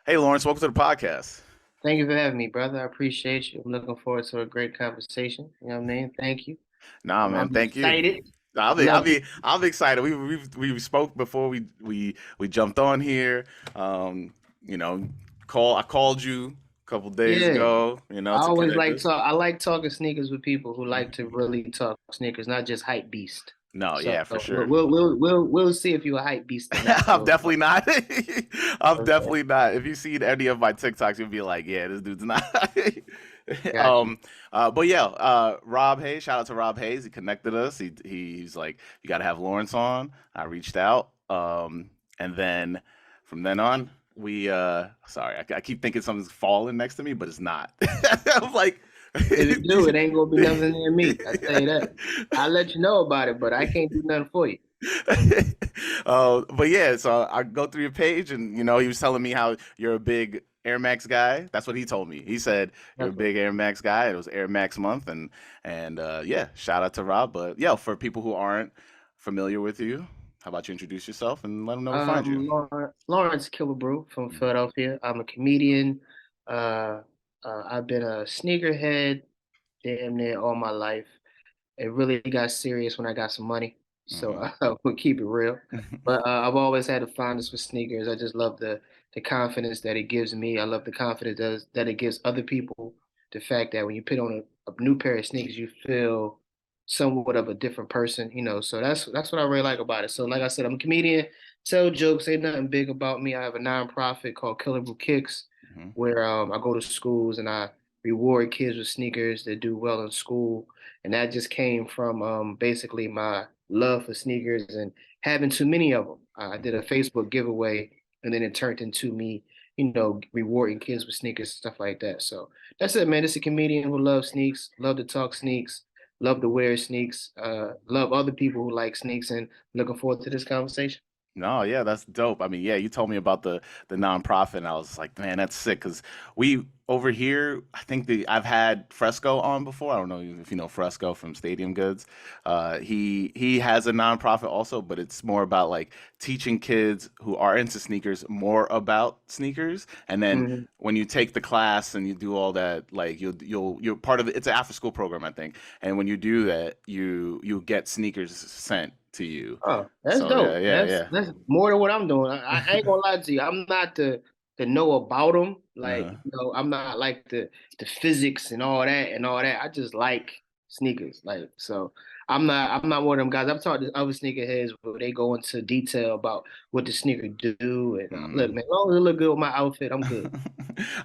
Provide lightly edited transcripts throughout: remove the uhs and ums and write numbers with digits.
Hey, Lawrence, welcome to the podcast. Thank you for having me, brother. I appreciate you. I'm looking forward to a great conversation. You know what I mean? Thank you. Nah, man, I'm thank you. excited. I'll I be, I'll love it. be, I'll be excited. We spoke before we jumped on here. You know, I called you a couple days Yeah. ago. I To always connect like us. talk. I like talking sneakers with people who like to really talk sneakers, not just hype beast. No, So yeah, for we'll sure. we'll we'll we'll, we'll see if you're a hype beast or not. I'm definitely not. I'm Okay. definitely not. If you see any of my TikToks, you'll be like, yeah, this dude's not. Got you. um, but yeah, Rob Hayes. Shout out to Rob Hayes. He connected us. He's like, you got to have Lawrence on. I reached out. And then from then on, sorry, I keep thinking something's falling next to me, but it's not. I'm like. If you do, it ain't gonna be nothing near me. I tell you that. I'll let you know about it, but I can't do nothing for you. But yeah, so I go through your page, and he was telling me how you're a big Air Max guy. That's what he told me. He said you're a That's what. big Air Max guy. It was Air Max month, and yeah, shout out to Rob. But yeah, for people who aren't familiar with you, how about you introduce yourself and let them know where to find you? Lawrence Killebrew from Philadelphia. I'm a comedian. Uh, I've been a sneakerhead damn near all my life. It really got serious when I got some money, so Hmm. I would keep it real. But I've always had a fondness for sneakers. I just love the confidence that it gives me. I love the confidence that it gives other people. The fact that when you put on a new pair of sneakers, you feel somewhat of a different person, you know. So that's what I really like about it. So like I said, I'm a comedian, tell jokes, ain't nothing big about me. I have a nonprofit called Killebrew Kicks, Hmm. where I go to schools and I reward kids with sneakers that do well in school. And that just came from basically my love for sneakers and having too many of them. I did a Facebook giveaway, and then it turned into me, rewarding kids with sneakers, stuff like that. So that's it, man. It's a comedian who loves sneaks, love to talk sneaks, love to wear sneaks, love other people who like sneaks, and looking forward to this conversation. No, yeah, that's dope. I mean, yeah, you told me about the nonprofit, and I was like, man, that's sick. Because we over here, I think I've had Fresco on before. I don't know if you know Fresco from Stadium Goods. He has a nonprofit also, but it's more about like teaching kids who are into sneakers more about sneakers. And then Mhm. when you take the class and you do all that, like you're part of it. It's an after school program, I think. And when you do that, you get sneakers sent to you. Oh, that's So yeah, dope. yeah, That's yeah. that's more than what I'm doing. I ain't gonna lie to you. I'm not the know about them. Like, Uh-huh. I'm not like the physics and all that. I just like sneakers. Like, so I'm not one of them guys. I've talked to other sneakerheads where they go into detail about what the sneaker do. And look, Mm. man, as long as it look good with my outfit, I'm good.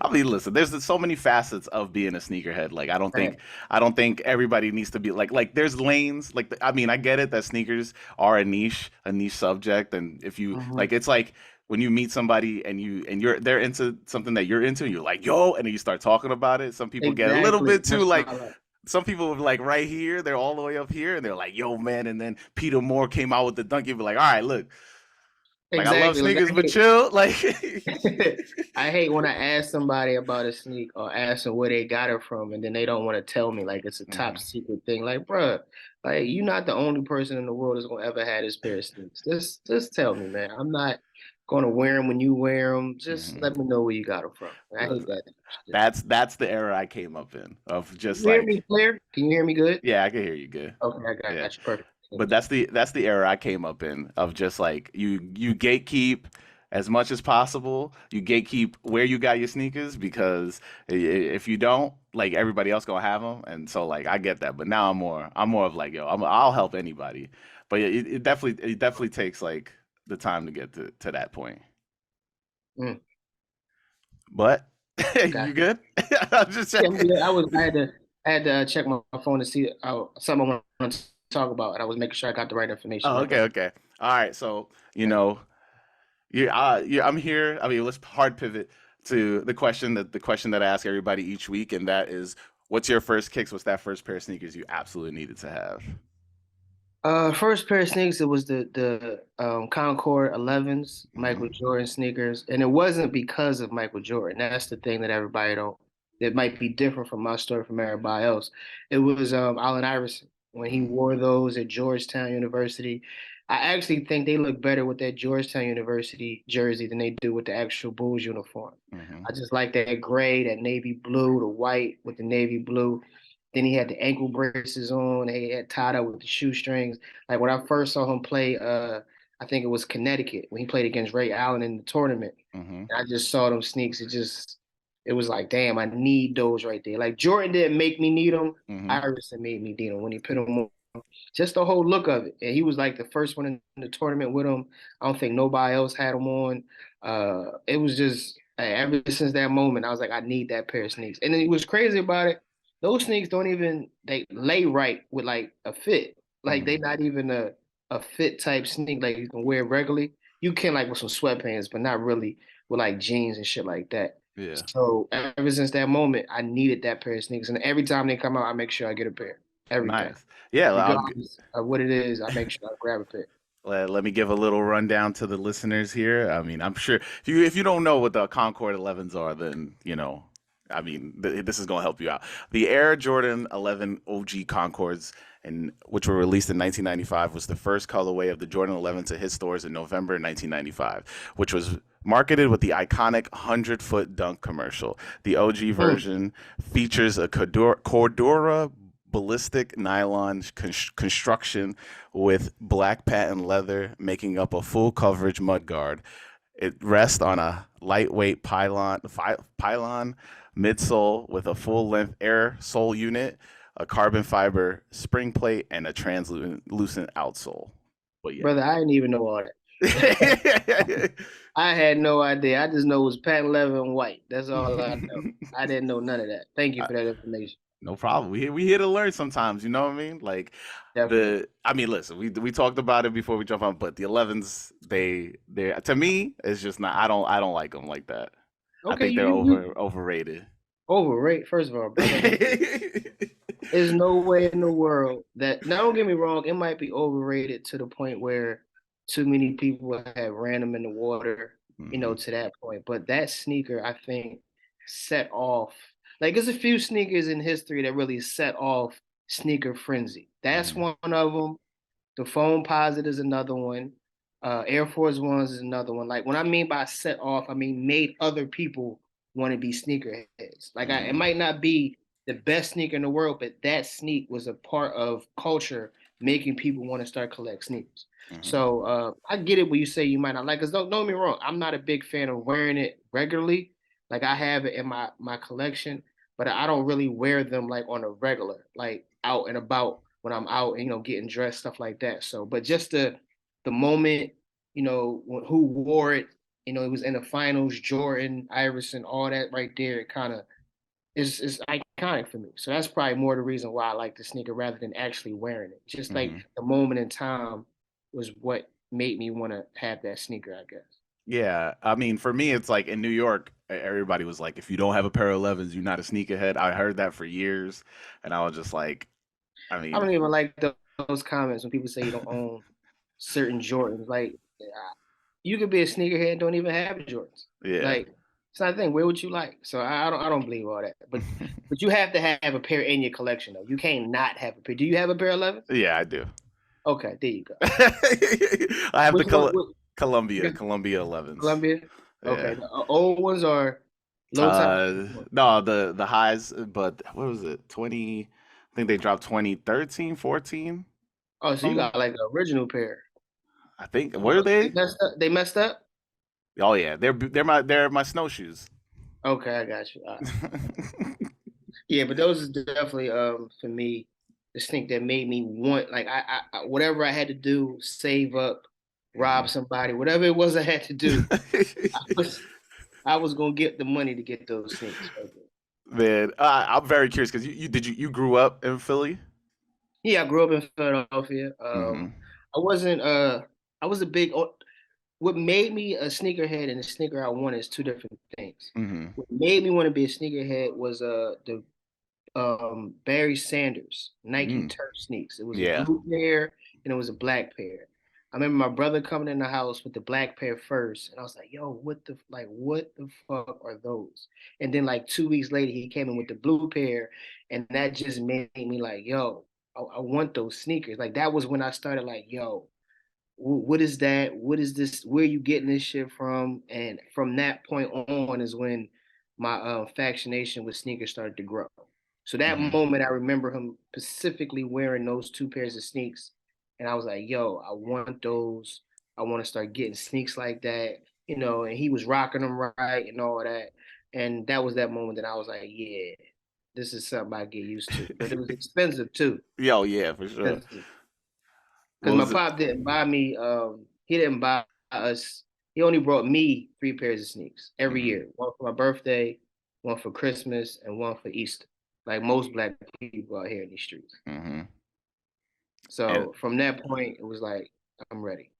I mean, listen, there's so many facets of being a sneakerhead. Like, Right. I don't think everybody needs to be like. There's lanes. Like, I mean, I get it that sneakers are a niche subject, and if you Mhm. like, it's like when you meet somebody and they're into something that you're into, and you're like, yo, and then you start talking about it. Some people get a little Exactly. bit too That's what like. I like. Some people are like right here, they're all the way up here, and they're like, "Yo, man!" And then Peter Moore came out with the dunk. You'd be like, "All right, look, like I love Exactly. Like sneakers, but chill." Like, I hate when I ask somebody about a sneak or ask them where they got it from, and then they don't want to tell me like it's a top Mhm. secret thing. Like, bruh, like you're not the only person in the world that's gonna ever have this pair of sneaks. Just tell me, man. I'm not gonna wear them when you wear them. Just Mhm. let me know where you got them from. I hate that shit. That's the era I came up in of Can just you hear me like, clear? Can you hear me good? yeah, I can hear you good. Okay, I Yeah. got you perfect. But that's the era I came up in of just like you gatekeep as much as possible. You gatekeep where you got your sneakers because if you don't, like everybody else gonna have them, and so like I get that. But now I'm more of like yo, I'll help anybody. But it definitely takes like the time to get to that point. Mm, But got you good? I'm just Yeah, I'm checking. good. I had to check my phone to see something I want to talk about, and I was making sure I got the right information. Oh, My okay, bad. okay. All right. So, Yeah. I'm here. I mean, let's hard pivot to the question that I ask everybody each week, and that is, what's your first kicks? What's that first pair of sneakers you absolutely needed to have? First pair of sneakers, it was the Concord 11s, Michael Hmm. Jordan sneakers, and it wasn't because of Michael Jordan. That's the thing that everybody don't. That might be different from my story from everybody else. It was Allen Iverson when he Hmm. wore those at Georgetown University. I actually think they look better with that Georgetown University jersey than they do with the actual Bulls uniform. Hmm. I just like that gray, that navy blue, the white with the navy blue. Then he had the ankle braces on. They had tied up with the shoestrings. Like when I first saw him play, I think it was Connecticut when he played against Ray Allen in the tournament. Hmm. And I just saw them sneaks. It was like, damn, I need those right there. Like Jordan didn't make me need them. Hmm. Iverson made me need them when he put them on, just the whole look of it. And he was like the first one in the tournament with him. I don't think nobody else had him on. It was just ever since that moment, I was like, I need that pair of sneaks. And then it was crazy about it. Those sneaks don't even they lay right with like a fit. Like they Hmm. not even a fit type sneak like you can wear regularly. You can like with some sweatpants, but not really with like jeans and shit like that. Yeah. So ever since that moment, I needed that pair of sneakers. And every time they come out, I make sure I get a pair. Every time Nice. Yeah. regardless of what it is, I make sure I grab a pick. Let me give a little rundown to the listeners here. I mean, I'm sure if you don't know what the Concord 11s are, then I mean, this is gonna help you out. The Air Jordan 11 OG Concords, and which were released in 1995, was the first colorway of the Jordan 11 to hit stores in November 1995, which was marketed with the iconic 100-foot dunk commercial. The OG Mm. version features a Cordura ballistic nylon construction with black patent leather making up a full coverage mudguard. It rests on a lightweight pylon midsole with a full length air sole unit, a carbon fiber spring plate, and a translucent outsole. But yeah. Brother, I didn't even know all that. I had no idea. I just know it was patent leather and white. That's all I know. I didn't know none of that. Thank you for that information. No problem. We here to learn sometimes. You know what I mean? Like Definitely. I mean, listen, we talked about it before we jump on, but the 11s, they to me, it's just not. I don't like them like that. I Okay, think they're overrated. overrate. First of all, brother, there's no way in the world that now don't get me wrong, it might be overrated to the point where too many people have ran them in the water, Hmm. to that point. But that sneaker, I think, set off like there's a few sneakers in history that really set off sneaker frenzy. That's Hmm. one of them. The Foam Posit is another one. Air Force Ones is another one. Like when I mean by set off, I mean made other people want to be sneakerheads. Like it Hmm. might not be the best sneaker in the world, but that sneak was a part of culture, making people want to start collect sneakers. Hmm. So I get it when you say you might not like. Cause don't get me wrong, I'm not a big fan of wearing it regularly. Like I have it in my collection, but I don't really wear them like on a regular, like out and about when I'm out and getting dressed, stuff like that. So, but just the moment, who wore it, it was in the finals, Jordan, Iverson, all that right there. It kind of is iconic for me. So that's probably more the reason why I like the sneaker rather than actually wearing it. Just like Hmm. the moment in time was what made me want to have that sneaker, I guess. Yeah, I mean, for me, it's like in New York, everybody was like, if you don't have a pair of 11s, you're not a sneakerhead. I heard that for years, and I was just like, I I mean, don't even like those comments when people say you don't own certain Jordans. Like, you could be a sneakerhead and don't even have Jordans. yeah. Like, it's not a thing. Wear what you like. So I don't believe all that. But you have to have a pair in your collection though. You can't not have a pair. Do you have a pair of 11s? Yeah, I do. Okay, there you go. I have the Which one? Okay, Columbia 11s. Columbia. Okay, Yeah. the old ones are low top. No, the highs, but what was it? 20, I think they dropped 2013, 14. Oh, so you Some, got like the original pair. I think, Oh, were they they? messed up. They messed up. Oh yeah, they're my snowshoes. Okay, I got you. All right. Yeah, but those is definitely for me the thing that made me want like whatever I had to do, save up, rob Mhm. somebody, whatever it was I had to do, I was I was gonna get the money to get those sneakers right there. Man, I'm very curious because you grew up in Philly? Yeah, I grew up in Philadelphia. Hmm. I wasn't I was a big what made me a sneakerhead and a sneaker I wanted is two different things. Hmm. What made me want to be a sneakerhead was the Barry Sanders Nike Mm. Turf sneaks. It was a Yeah. blue pair and it was a black pair. I remember my brother coming in the house with the black pair first, and I was like, "Yo, what the fuck are those?" And then like 2 weeks later, he came in with the blue pair, and that just made me like, "Yo, I want those sneakers." Like that was when I started like, "Yo, what is that? What is this? Where you getting this shit from? And from that point on is when my fascination with sneakers started to grow. So that Hmm. moment, I remember him specifically wearing those two pairs of sneaks, and I was like, "Yo, I want those. I want to start getting sneaks like that." And he was rocking them right and all that. And that was that moment that I was like, "Yeah, this is something I get used to." But it was expensive too. Yo, yeah, for sure. Expensive What because my was it? pop didn't buy me. He didn't buy us. He only brought me three pairs of sneakers every Hmm. year. One for my birthday, one for Christmas, and one for Easter. Like most black people out here in these streets. Hmm. And So from that point, it was like I'm ready.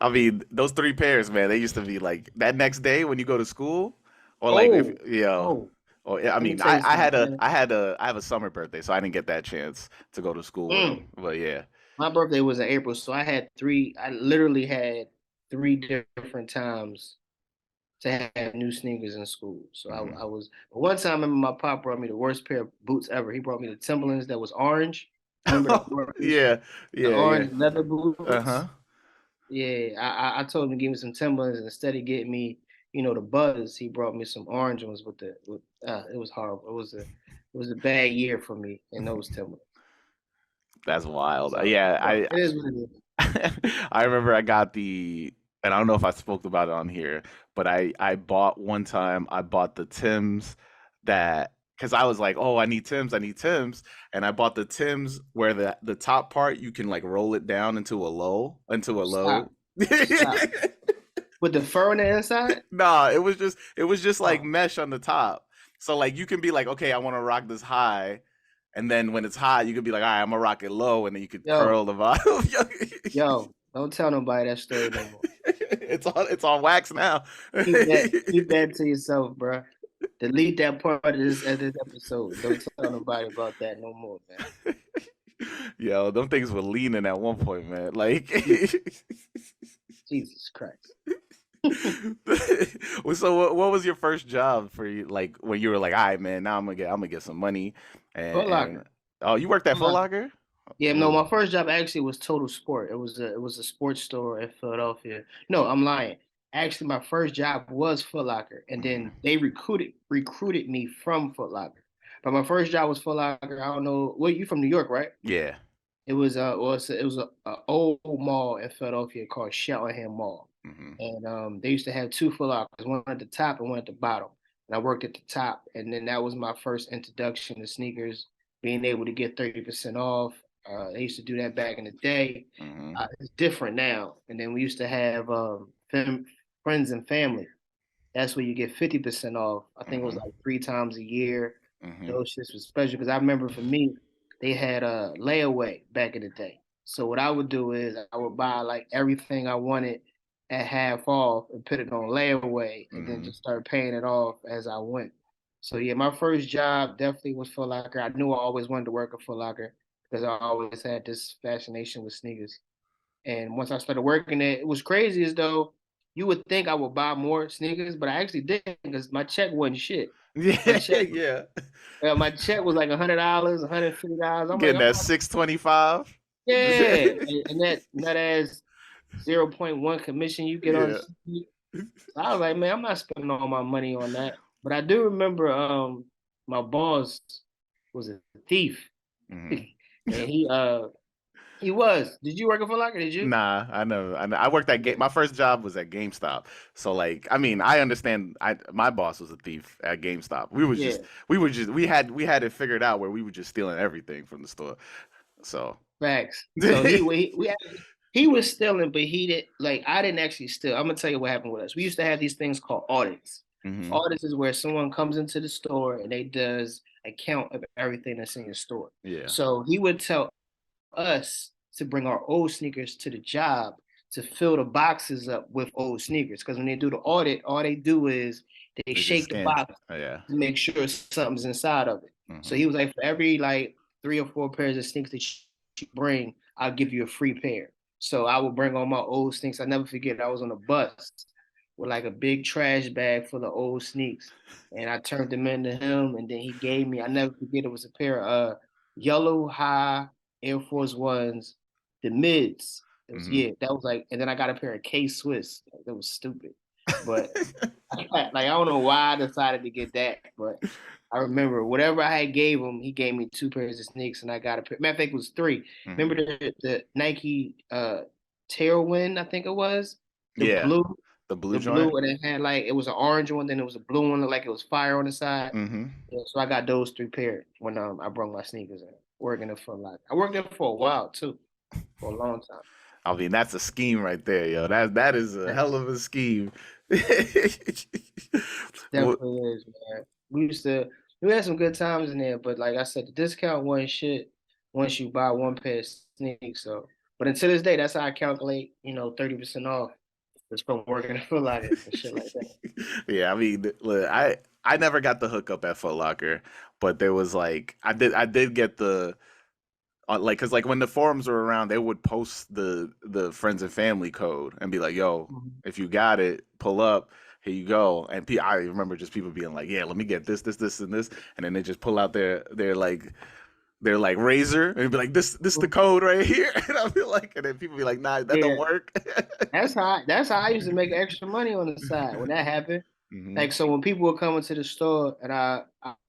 I mean, those three pairs, man, they used to be like that next day when you go to school, or like if Oh, yeah, oh, or I let me mean, tell you something, man. I have a summer birthday, so I didn't get that chance to go to school with them. Mm. But yeah. My birthday was in April, so I had three. I literally had three different times to have new sneakers in school. So Hmm. I was one time. I remember my pop brought me the worst pair of boots ever. He brought me the Timberlands that was orange. Remember Yeah, the yeah, yeah. orange leather Uh huh. boots? Yeah, I told him to give me some Timberlands, and instead of getting me, the Buzz, he brought me some orange ones with. It was horrible. It was a bad year for me in those Timberlands. That's wild. So Yeah, it is what it is. I remember I got and I don't know if I spoke about it on here, but I bought one time. I bought the Tims that because I was like, oh, I need Tims, and I bought the Tims where the top part you can like roll it down into a low. Stop, stop. With the fur on the inside? Nah, it was just like Oh, mesh on the top. So like you can be like, okay, I want to rock this high, and then when it's high, you could be like, all right, I'm gonna rock it low, and then you could curl yo, the bottom. yo, don't tell nobody that story no more. It's on wax now. Keep that to yourself, bro. Delete that part of this episode. Don't tell nobody about that no more, man. Yo, them things were leaning at one point, man. Like, Jesus, Jesus Christ. well, so what was your first job for you? Like when you were like, all right, man, now I'm gonna get some money, Foot and Locker. oh, you worked at Foot Foot Locker. Locker? Yeah, no, Well, my first job actually was Total Sport. It was a sports store in Philadelphia. No, I'm lying. Actually, my first job was Foot Locker, and then mhm. they recruited me from Foot Locker. But my first job was Foot Locker. I don't know. Well, you from New York, right? Yeah. It was a old mall in Philadelphia called Cheltenham Mall, Hmm. and they used to have two Foot Lockers, one at the top and one at the bottom. And I worked at the top, and then that was my first introduction to sneakers, being able to get 30% off. They used to do that back in the day. Hmm. It's different now. And then we used to have friends and family. That's where you get 50% off. I think it was Hmm. like three times a year. Hmm. Those shits was special because I remember for me, they had a layaway back in the day. So what I would do is I would buy like everything I wanted at half off and put it on layaway and then Hmm. just start paying it off as I went. So yeah, my first job definitely was Foot Locker. I knew I always wanted to work at Foot Locker because I always had this fascination with sneakers. And once I started working it, it was crazy as though you would think I would buy more sneakers, but I actually didn't because my check wasn't shit. My Yeah, check, yeah. my check was like $100, $150. I'm like, Getting I'm that not, 625. yeah, and that as 0.1 commission you get on. Yeah. So I was like, man, I'm not spending all my money on that. But I do remember, my boss was a thief, and Hmm. he was. Did you work at Foot Locker? Did you? Nah, I know. I worked at Yeah. My first job was at GameStop. So like, I mean, I understand. My boss was a thief at GameStop. Yeah. We had it figured out where we were just stealing everything from the store. So. Facts. So he was stealing, but he did like I didn't actually steal. I'm gonna tell you what happened with us. We used to have these things called audits. Hmm. Audits is where someone comes into the store and they does a count of everything that's in your store. Yeah. So he would tell us to bring our old sneakers to the job to fill the boxes up with old sneakers. Because when they do the audit, all they do is they They just shake the scan. box Oh, yeah. to make sure something's inside of it. So Hmm. he was like, for every like 3 or 4 pairs of sneakers that you bring, I'll give you a free pair. So I would bring all my old sneakers. I never forget. I was on a bus with like a big trash bag full of old sneaks, and I turned them into him, and then he gave me. I never forget. It was a pair of yellow high Air Force Ones, the mids. It was Hmm. yeah, that was like, and then I got a pair of K Swiss. That was stupid, but like I don't know why I decided to get that, but I remember whatever I had gave him, he gave me two pairs of sneaks, and I got a pair. Matter of fact, it was three. Hmm. Remember the Nike Tailwind? I think it was the Yeah, blue, the blue the joint. blue, and it had like it was an orange one, then it was a blue one, like it was fire on the side. Hmm. Yeah, so I got those three pairs when I brought my sneakers in. Working it for a lot. I worked there for a while too, for a long time. I mean, that's a scheme right there, yo. That is a hell of a scheme. What? Definitely is, man. We had some good times in there, but like I said, the discount wasn't shit once you buy one pair of sneakers. So, but until this day, that's how I calculate, 30% off just from working at Foot Locker and shit like that. Yeah, I mean, look, I never got the hookup at Foot Locker, but there was like I did get the like because like when the forums were around, they would post the friends and family code and be like, "Yo, Mhm. if you got it, pull up. Here you go." And I remember just people being like, "Yeah, let me get this, and this," and then they just pull out their razor and be like, "This the code right here," and I'll be like, and then people be like, "Nah, that don't Yeah, work." that's how I used to make extra money on the side when that happened. Hmm. Like so when people would come into the store and I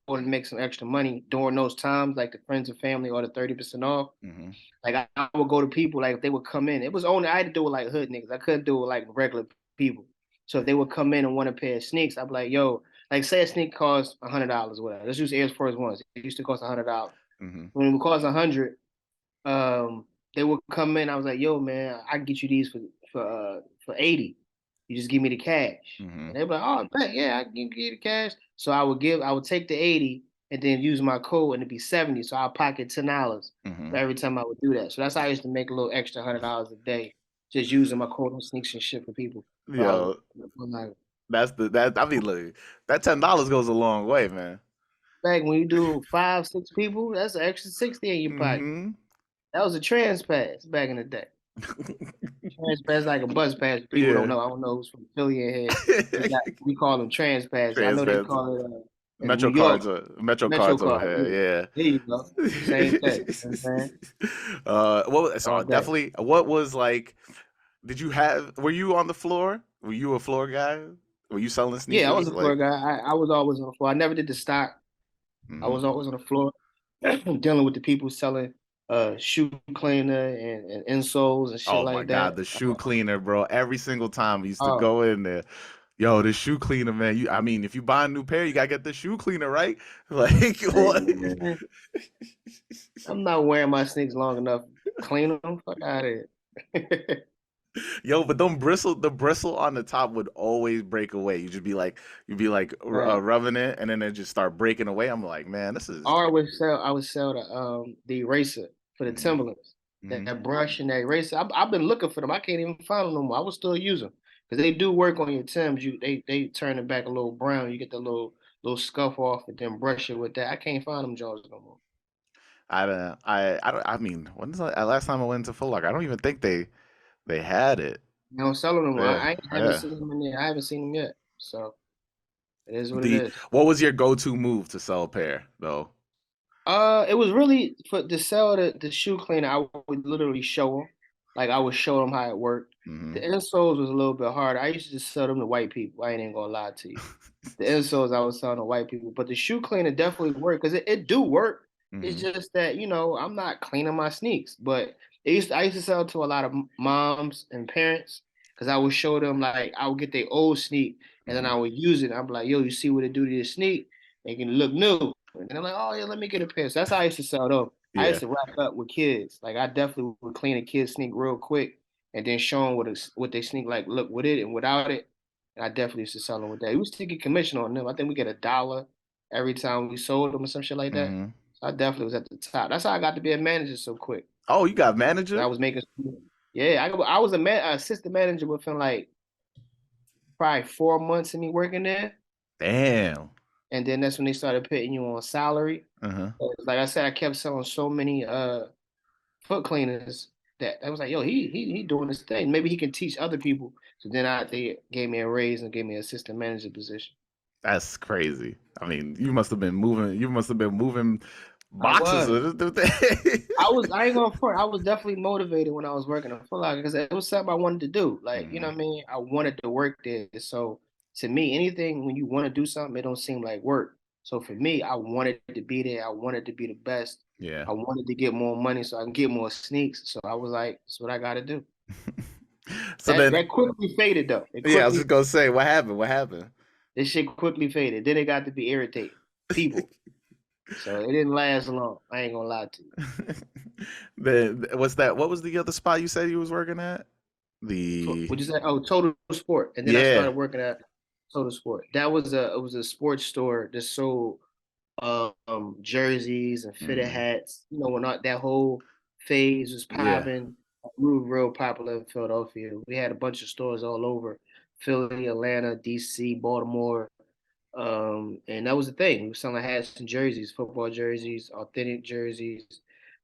wanted to make some extra money during those times, like the friends and family or the 30% off. Hmm. Like I would go to people like if they would come in. It was only I had to do it like hood niggas. I couldn't do it like regular people. So if they would come in and want a pair of sneaks, I'd be like, yo, like say a sneak costs $100, whatever. Let's use Air Force Ones. It used to cost $100. Hmm. When it would cost 100, um, they would come in. I was like, yo, man, I can get you these for 80. You just give me the cash. Hmm. And they'd be like, oh, bet, yeah, I can give you the cash. So I would take the 80 and then use my code and it'd be 70. So I'll pocket $10 Hmm. for every time I would do that. So that's how I used to make a little extra $100 a day, just using my code on sneaks and shit for people. So I was Yo, like, that I mean, look, that $10 goes a long way, man. back when you do five, six people, that's an extra 60 in your pocket. Hmm. That was a trans pass back in the day. Trans pass like a bus pass. People don't Yeah. know. I don't know who's from Philly in here. We call them trans passes. I know they Transfers. call it in Metro New York cards. Metro Metro cards over card. Yeah. here. There you go. Yeah. Same thing. You know what I'm saying? So All day. definitely, what was like? Did you have? Were you on the floor? Were you a floor guy? Were you selling Yeah, I was sneakers? a floor Like, guy. I was always on the floor. I never did the stock. I mhm. was always on the floor dealing with the people selling shoe cleaner and insoles and shit Oh my like that. God, the shoe cleaner, bro. Every single time I used to Oh, go in there. Yo, the shoe cleaner, man. I mean, if you buy a new pair, you gotta get the shoe cleaner, right? Like, what? man, I'm not wearing my sneakers long enough. Clean them. Fuck out of here. Yo, but the bristle on the top would always break away. You'd be like Right. rubbing it, and then it just start breaking away. I'm like, man, this is. Or I would sell the eraser for the Hmm. Timberlands. Hmm. That brush and that eraser. I've been looking for them. I can't even find them no more. I will still use them because they do work on your Timbs. They turn it back a little brown. You get the little scuff off and then brush it with that. I can't find them Jones no more. I don't. I mean, when's the last time I went to Foot Locker? I don't even think they had it. They don't sell them no more. Yeah, I haven't yeah. seen them in there. I haven't seen them yet. So it is what it The is. What was your go-to move to sell a pair though? It was really for to sell the shoe cleaner. I would literally show them, like I would show them how it worked. The Hmm. insoles was a little bit harder. I used to just sell them to white people. I ain't even gonna lie to you. The insoles I was selling to white people, but the shoe cleaner definitely worked because it do work. It's Hmm. just that I'm not cleaning my sneaks, but I used to sell to a lot of moms and parents because I would show them like I would get their old sneak and then Hmm. I would use it. I'm like, yo, you see what it do to your sneak? It can look new. And they're like, oh yeah, let me get a pair. So that's how I used to sell them. I used Yeah. to wrap up with kids. Like I definitely would clean a kid's sneak real quick and then show them what they sneak like look with it and without it. And I definitely used to sell them with that. We used to get commission on them. I think we get $1 every time we sold them or some shit like that. Hmm. So I definitely was at the top. That's how I got to be a manager so quick. Oh, you got 'Cause I manager? was making, yeah, I was assistant manager within like probably 4 months of me working there. Damn. And then that's when they started putting you on salary. Uh-huh. Like I said, I kept selling so many foot cleaners that I was like, yo, he doing this thing. Maybe he can teach other people. So then they gave me a raise and gave me an assistant manager position. That's crazy. I mean, you must have been moving. You must have been moving I Boxes was. of the thing. I ain't gonna front. I was definitely motivated when I was working at Foot Locker because it was something I wanted to do. Like, you know Hmm. what I mean? I wanted to work there. So to me, anything when you want to do something, it don't seem like work. So for me, I wanted to be there. I wanted to be the best. Yeah. I wanted to get more money so I can get more sneaks. So I was like, that's what I gotta do. So That then, that quickly faded though. It yeah, I was quickly just gonna say, what happened? What happened? this shit quickly faded. Then it got to be irritating people. So it didn't last long. I ain't gonna lie to you. Then what's that? What was the other spot you said you was working at? The What'd you say? Oh, Total Sport. And then I yeah. started working at Total Sport. That was a sports store that sold jerseys and fitted Hmm. hats. You know, when that whole phase was Yeah. popping, we were real popular in Philadelphia. We had a bunch of stores all over Philly, Atlanta, DC, Baltimore. And that was the thing. We were selling hats and jerseys, football jerseys, authentic jerseys,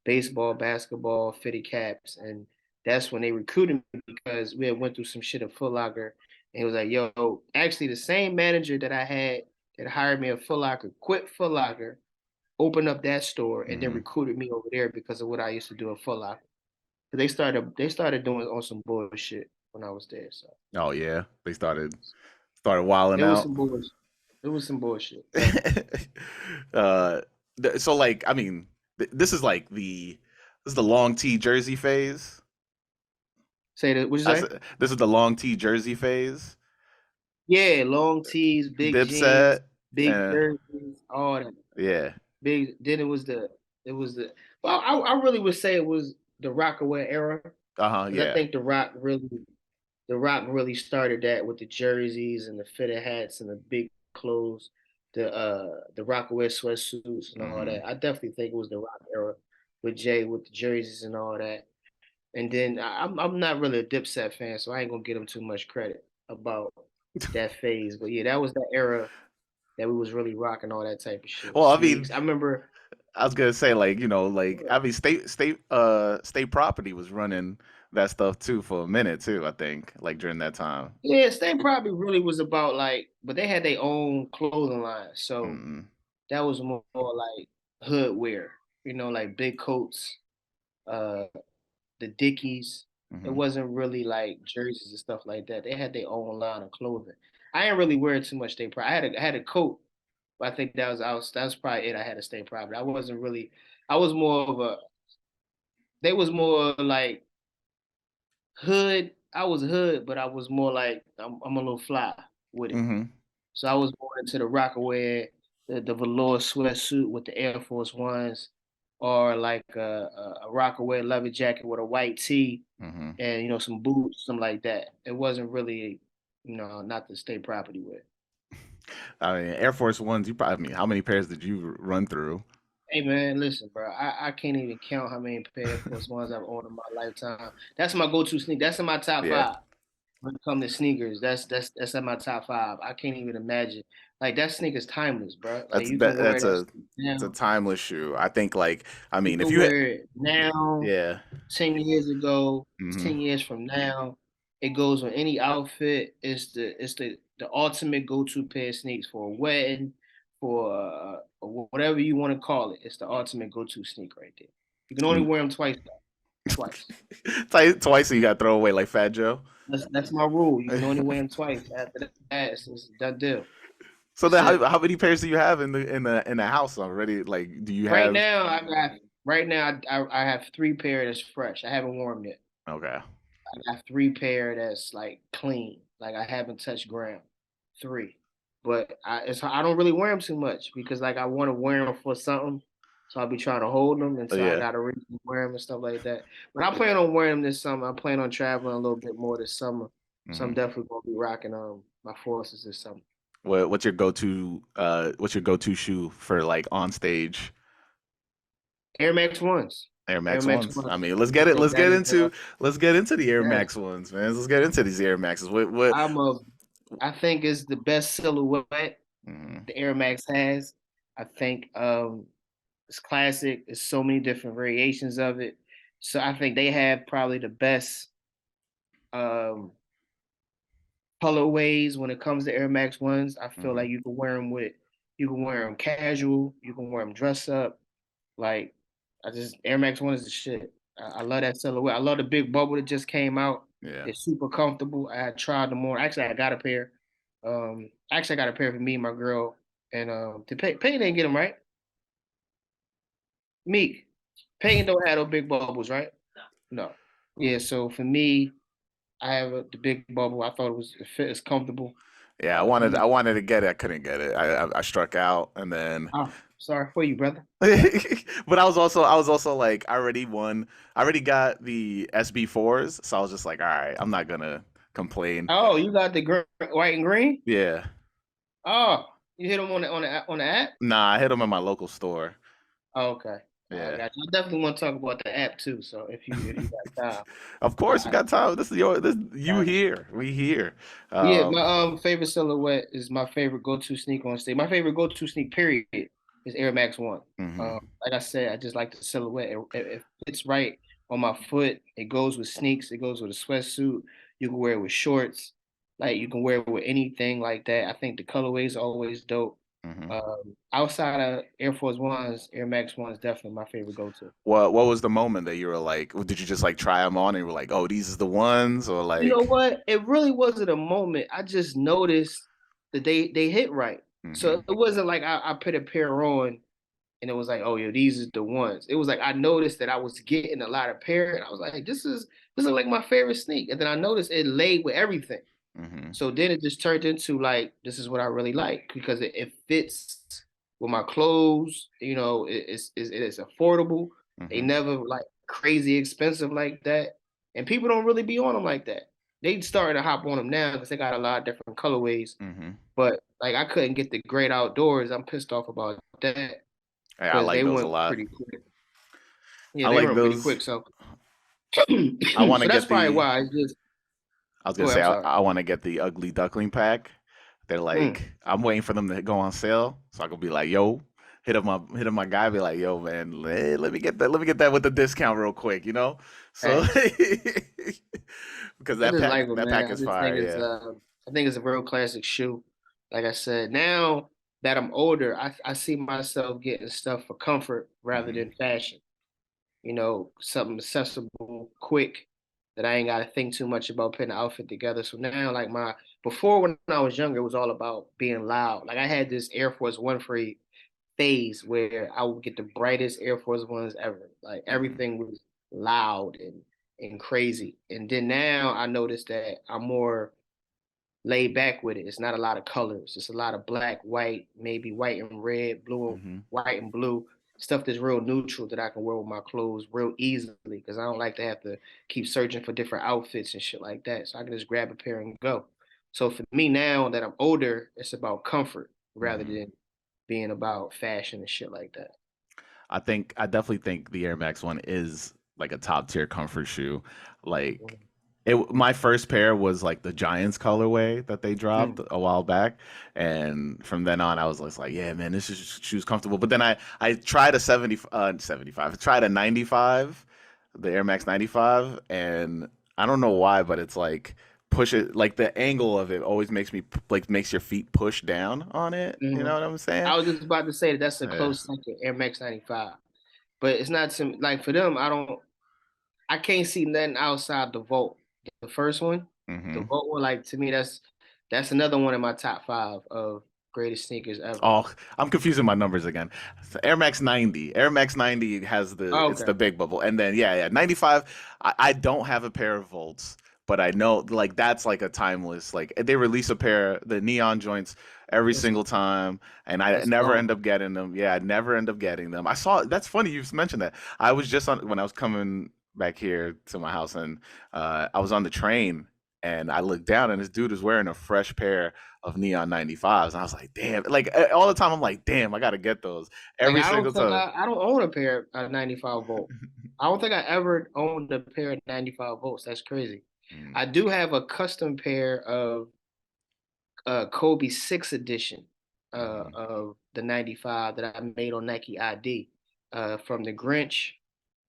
baseball, basketball, fitted caps. And that's when they recruited me because we had went through some shit at Foot Locker. And he was like, yo, actually the same manager that I had that hired me at Foot Locker quit Foot Locker, opened up that store, and then Hmm. recruited me over there because of what I used to do at Foot Locker. They started doing on some bullshit when I was there. So Oh yeah. They started wilding it was out. some bullshit. It was some bullshit, definitely. uh, so like, I mean, this is like this is the long T jersey phase. Say that. What you say? This is the long T jersey phase. Yeah, long tees, big jeans, Dipset, big and jerseys, all that. yeah. Big. Then it was the. Well, I really would say it was the Rockaway era Uh-huh, because I yeah. think the Rock really started that with the jerseys and the fitted hats and the big clothes, the Rockaway sweatsuits and all Hmm. that. I definitely think it was the Rock era with Jay with the jerseys and all that. And then I'm not really a Dipset fan, so I ain't gonna give him too much credit about that phase. But yeah, that was that era that we was really rocking all that type of shit. Well, I mean, Sneaks. I remember, I was gonna say like, like I mean state property was running that stuff too for a minute too, I think, like during that time. yeah, State probably really was about like, but they had their own clothing line, so Hmm. that was more like hood wear, like big coats, uh, the Dickies. It Hmm. wasn't really like jerseys and stuff like that. They had their own line of clothing. I ain't really wearing too much State Pride. I had a coat. But I think that was probably it. I had to stay private. I wasn't really. I was more of a. They was more like hood. I was hood, but I was more like I'm a little fly with it. Hmm. So I was more into the Rockaway, the velour sweatsuit with the Air Force Ones, or like a Rockaway leather jacket with a white tee Hmm. and some boots, something like that. It wasn't really, not the state property with. I mean, Air Force Ones, you probably, I mean, how many pairs did you run through? Hey man, listen, bro. I can't even count how many Air Force Ones I've owned in my lifetime. That's my go-to sneak. That's in my top Yeah. five when it comes to sneakers. That's in my top five. I can't even imagine. Like that sneaker's timeless, bro. Like you can wear That's that a it's a now. timeless shoe. I think like I You mean, if can you wear it now, yeah. 10 years ago, Hmm. 10 years from now. It goes on any outfit. It's the ultimate go-to pair of sneaks for a wedding, for whatever you want to call it. It's the ultimate go-to sneak right there. You can only wear them twice, though. Twice. Twice you got to throw away like Fat Joe. That's my rule. You can only wear them twice. After that, it's a done deal. So That's then, it. how many pairs do you have in the house already? Like, do you Right have? now, I have three pair that's fresh. I haven't worn them yet. Okay. I got three pair that's like clean. Like I haven't touched ground. Three. But I don't really wear them too much because like I want to wear them for something. So I'll be trying to hold them Oh, until I yeah. got to really wear them and stuff like that. But I plan on wearing them this summer. I plan on traveling a little bit more this summer. So I'm Hmm. definitely gonna be rocking my forces this summer. What's your go-to shoe for like on stage Air Max ones. Air Air Max Max ones? I ones. mean, I think that is let's get into the Air yes. Max ones, man. Let's get into these Air Maxes. What? I'm a I think it's the best silhouette Hmm. the Air Max has. I think it's classic. There's so many different variations of it. So I think they have probably the best um, colorways when it comes to Air Max ones. I feel Hmm. like you can wear them casual, you can wear them dress up, Like I just Air Max One is the shit. I love that silhouette. I love the big bubble that just came out. Yeah. It's super comfortable. I had tried them on. Actually, I got a pair. Actually, I got a pair for me and my girl. And to Payne didn't get them right. Meek, Payne don't have those big bubbles, right? No. Yeah. So for me, I have the big bubble. I thought it fit. It's comfortable. Yeah, I wanted to get it. I couldn't get it. I struck out, and then Oh, sorry for you, brother. but I was also like I already won. I already got the SB4s, so I was just like, all right, I'm not gonna complain. Oh, you got the white and green? Yeah. Oh, you hit them on the app? Nah, I hit them in my local store. Oh, okay. I Yeah. got you. I definitely want to talk about the app too. So if you got time, Of course, we I got time. This you got you. here. We here. Yeah, my Um, favorite silhouette is my favorite go-to sneaker on stage. My favorite go-to sneak period is Air Max One. mhm, Like I said, I just like the silhouette. It fits right on my foot. It goes with sneaks. It goes with a sweatsuit. You can wear it with shorts. Like you can wear it with anything like that. I think the colorways are always dope. mhm. Outside of Air Force Ones, Air Max One is definitely my favorite go-to. What was the moment that you were like, did you just like try them on and you were like, oh, these are the ones, or You know like, what? It really wasn't a moment. I just noticed that they hit right. So mhm, it wasn't like I put a pair on and it was like, oh yeah, these are the ones. It was like I noticed that I was getting a lot of pair, and I was like, this is like my favorite sneak. And then I noticed it laid with everything. mhm, So then it just turned into like, this is what I really like because it fits with my clothes. It is affordable. They mhm, never like crazy expensive like that. And people don't really be on them like that. They starting to hop on them now because they got a lot of different colorways. mhm. But like I couldn't get the great outdoors. I'm pissed off about that Hey, I because like they those a went lot. pretty quick. Yeah, I they like went pretty those. quick. So I want so to that's get probably the. why. It's just I was gonna go ahead, say I'm sorry. I want to get the ugly duckling pack. They're Mm, like, I'm waiting for them to go on sale, so I could be like, yo, hit up my guy, be like, yo, man, let me get that with the discount real quick, you know? So hey. because I just like it, that man. pack I is just fire, think yeah. I think it's a real classic shoe. Like I said, now that I'm older, I see myself getting stuff for comfort rather Hmm. than fashion. Something accessible, quick, that I ain't got to think too much about putting an outfit together. So now, like before when I was younger, it was all about being loud. Like I had this Air Force One free phase where I would get the brightest Air Force Ones ever. Like Hmm. everything was loud and crazy. And then now I noticed that I'm more laid back with it. It's not a lot of colors. It's a lot of black, white, maybe white and red, blue, Hmm. white and blue. Stuff that's real neutral that I can wear with my clothes real easily because I don't like to have to keep searching for different outfits and shit like that. So I can just grab a pair and go. So for me now that I'm older, it's about comfort rather Hmm. than being about fashion and shit like that. I definitely think the Air Max One is like a top tier comfort shoe. Like Mm. my first pair was like the Giants colorway that they dropped Mm. a while back, and from then on, I was just like, yeah, man, shoe's comfortable. But then I tried a 75. I tried a 95, the Air Max 95, and I don't know why, but it's like push it like the angle of it always makes your feet push down on it. You know Mhm. what I'm saying? I was just about to say that that's a Yeah. close second, Air Max 95. But it's not like for them, I can't see nothing outside the Volt. The first one, the Hmm. Volt one, like to me, that's another one in my top five of greatest sneakers ever. Oh, I'm confusing my numbers again. So Air Max 90. Air Max 90 has Oh, it's the okay. big bubble. And then yeah, 95. I don't have a pair of Volts, but I know like that's like a timeless like they release a pair the neon joints every It's single time and I it's never gone. end up getting them. Yeah, I never end up getting them. I saw that's funny you mentioned that. I was just on when I was coming back here to my house and I was on the train and I looked down and this dude was wearing a fresh pair of neon 95s and I was like damn like all the time I'm like damn I gotta get those Like every single time. I don't own a pair of 95 volt. I don't think I ever owned a pair of 95 volts. That's crazy. Mm, I do have a custom pair of Kobe 6 edition mhm, of the 95 that I made on Nike ID from the Grinch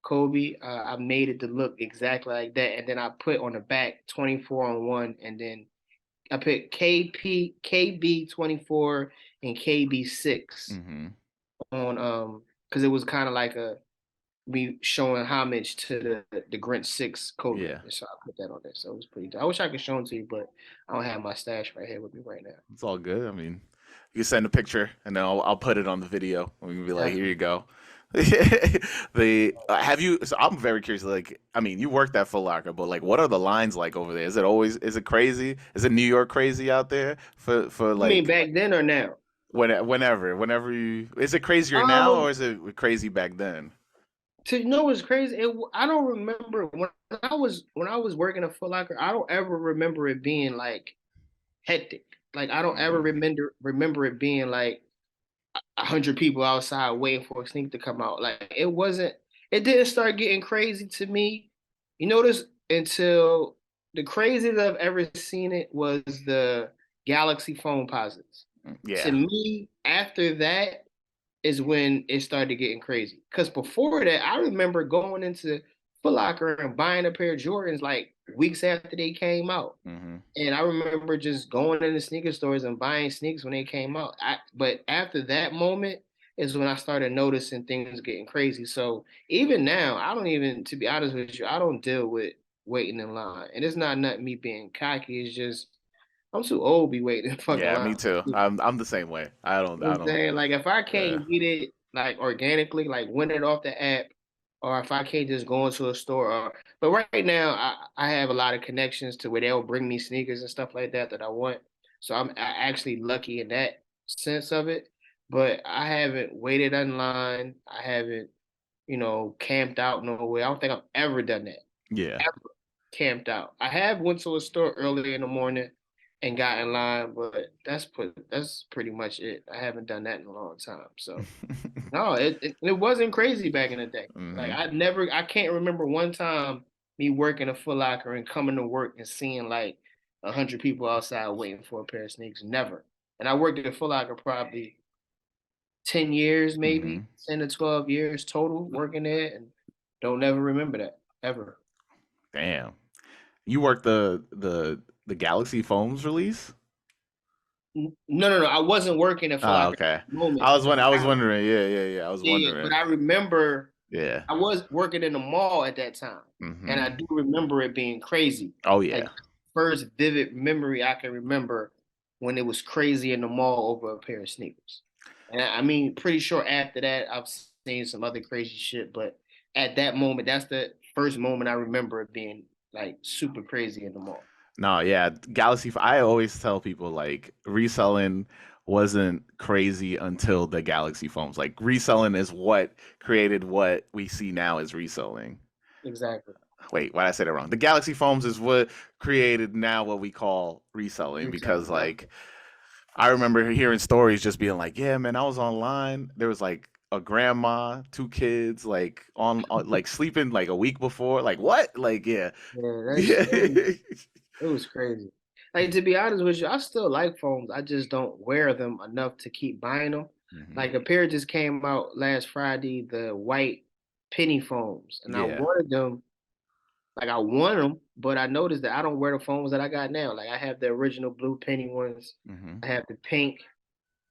Kobe. I made it to look exactly like that. And then I put on the back 24 on one. And then I put KB 24 and KB6 mhm, on because it was kind of like a me showing homage to the Grinch 6 cover. Yeah. And so I put that on there. So it was pretty dope. I wish I could show them to you, but I don't have my stash right here with me right now. It's all good. I mean, you can send a picture and then I'll put it on the video. We can be like, here you Definitely. go. The have you? So I'm very curious. Like, I mean, you worked at Foot Locker, but like, what are the lines like over there? Is it crazy? Is it New York crazy out there for I mean, like back then or now? whenever you? Is it crazier now or Um, is it crazy back then? to know what's crazy, I don't remember when I was working at Foot Locker. I don't ever remember it being like hectic. Like I don't ever Hmm. remember it being like 100 people outside waiting for a sneak to come out. Like it wasn't. It didn't start getting crazy to me. You notice until the craziest I've ever seen it was the Galaxy phone posits. To Yeah. me, after that is when it started getting crazy. Because before that, I remember going into Foot Locker and buying a pair of Jordans like weeks after they came out. Hmm. And I remember just going into sneaker stores and buying sneakers when they came out. But after that moment is when I started noticing things getting crazy. So even now, I don't even, to be honest with you, I don't deal with waiting in line. And it's not nothing me being cocky. It's just I'm too old to be waiting in fucking Yeah, line. me too. I'm the same way. You know what I'm saying? Like if I Yeah. can't get it like organically, like win it off the app, or if I can't just go into a store or but right now I have a lot of connections to where they'll bring me sneakers and stuff like that that I want. So actually lucky in that sense of it. But I haven't waited online. I haven't, camped out nowhere. I don't think I've ever done that. Yeah. Ever camped out. I have went to a store early in the morning and got in line, but that's pretty much it. I haven't done that in a long time. So no, it wasn't crazy back in the day. Like Hmm. I can't remember one time me working a Foot Locker and coming to work and seeing like 100 people outside waiting for a pair of sneakers. Never. And I worked at a Foot Locker probably 10 years, maybe Hmm. 10 to 12 years total working there, and don't never remember that ever. Damn. You worked the Galaxy Phones release? No, no, no. I wasn't working at Foot Oh, Locker at okay. the moment. I was I, wondering. Yeah, yeah, yeah. I was yeah, but wondering. I remember Yeah. I was working in the mall at that time, and Hmm. I do remember it being crazy. Oh Like yeah. first vivid memory I can remember when it was crazy in the mall over a pair of sneakers. And I mean, pretty sure after that I've seen some other crazy shit, but at that moment, that's the first moment I remember it being like super crazy in the mall. No, yeah. I always tell people like reselling wasn't crazy until the Galaxy phones. Like reselling is what created what we see now as reselling. Exactly. Wait, why did I say that wrong? The Galaxy phones is what created now what we call reselling because Reselling. Yep. like I remember hearing stories just being like, yeah, man, I was online. There was like a grandma, two kids, like like sleeping like a week before. Like what? Like yeah, Yeah, yeah. it was crazy. Like to be honest with you, I still like phones. I just don't wear them enough to keep buying them. Hmm. Like a pair just came out last Friday, the white penny phones, and I Yeah. wanted them. Like I want them, but I noticed that I don't wear the phones that I got now. Like I have the original blue penny ones. Hmm. I have the pink,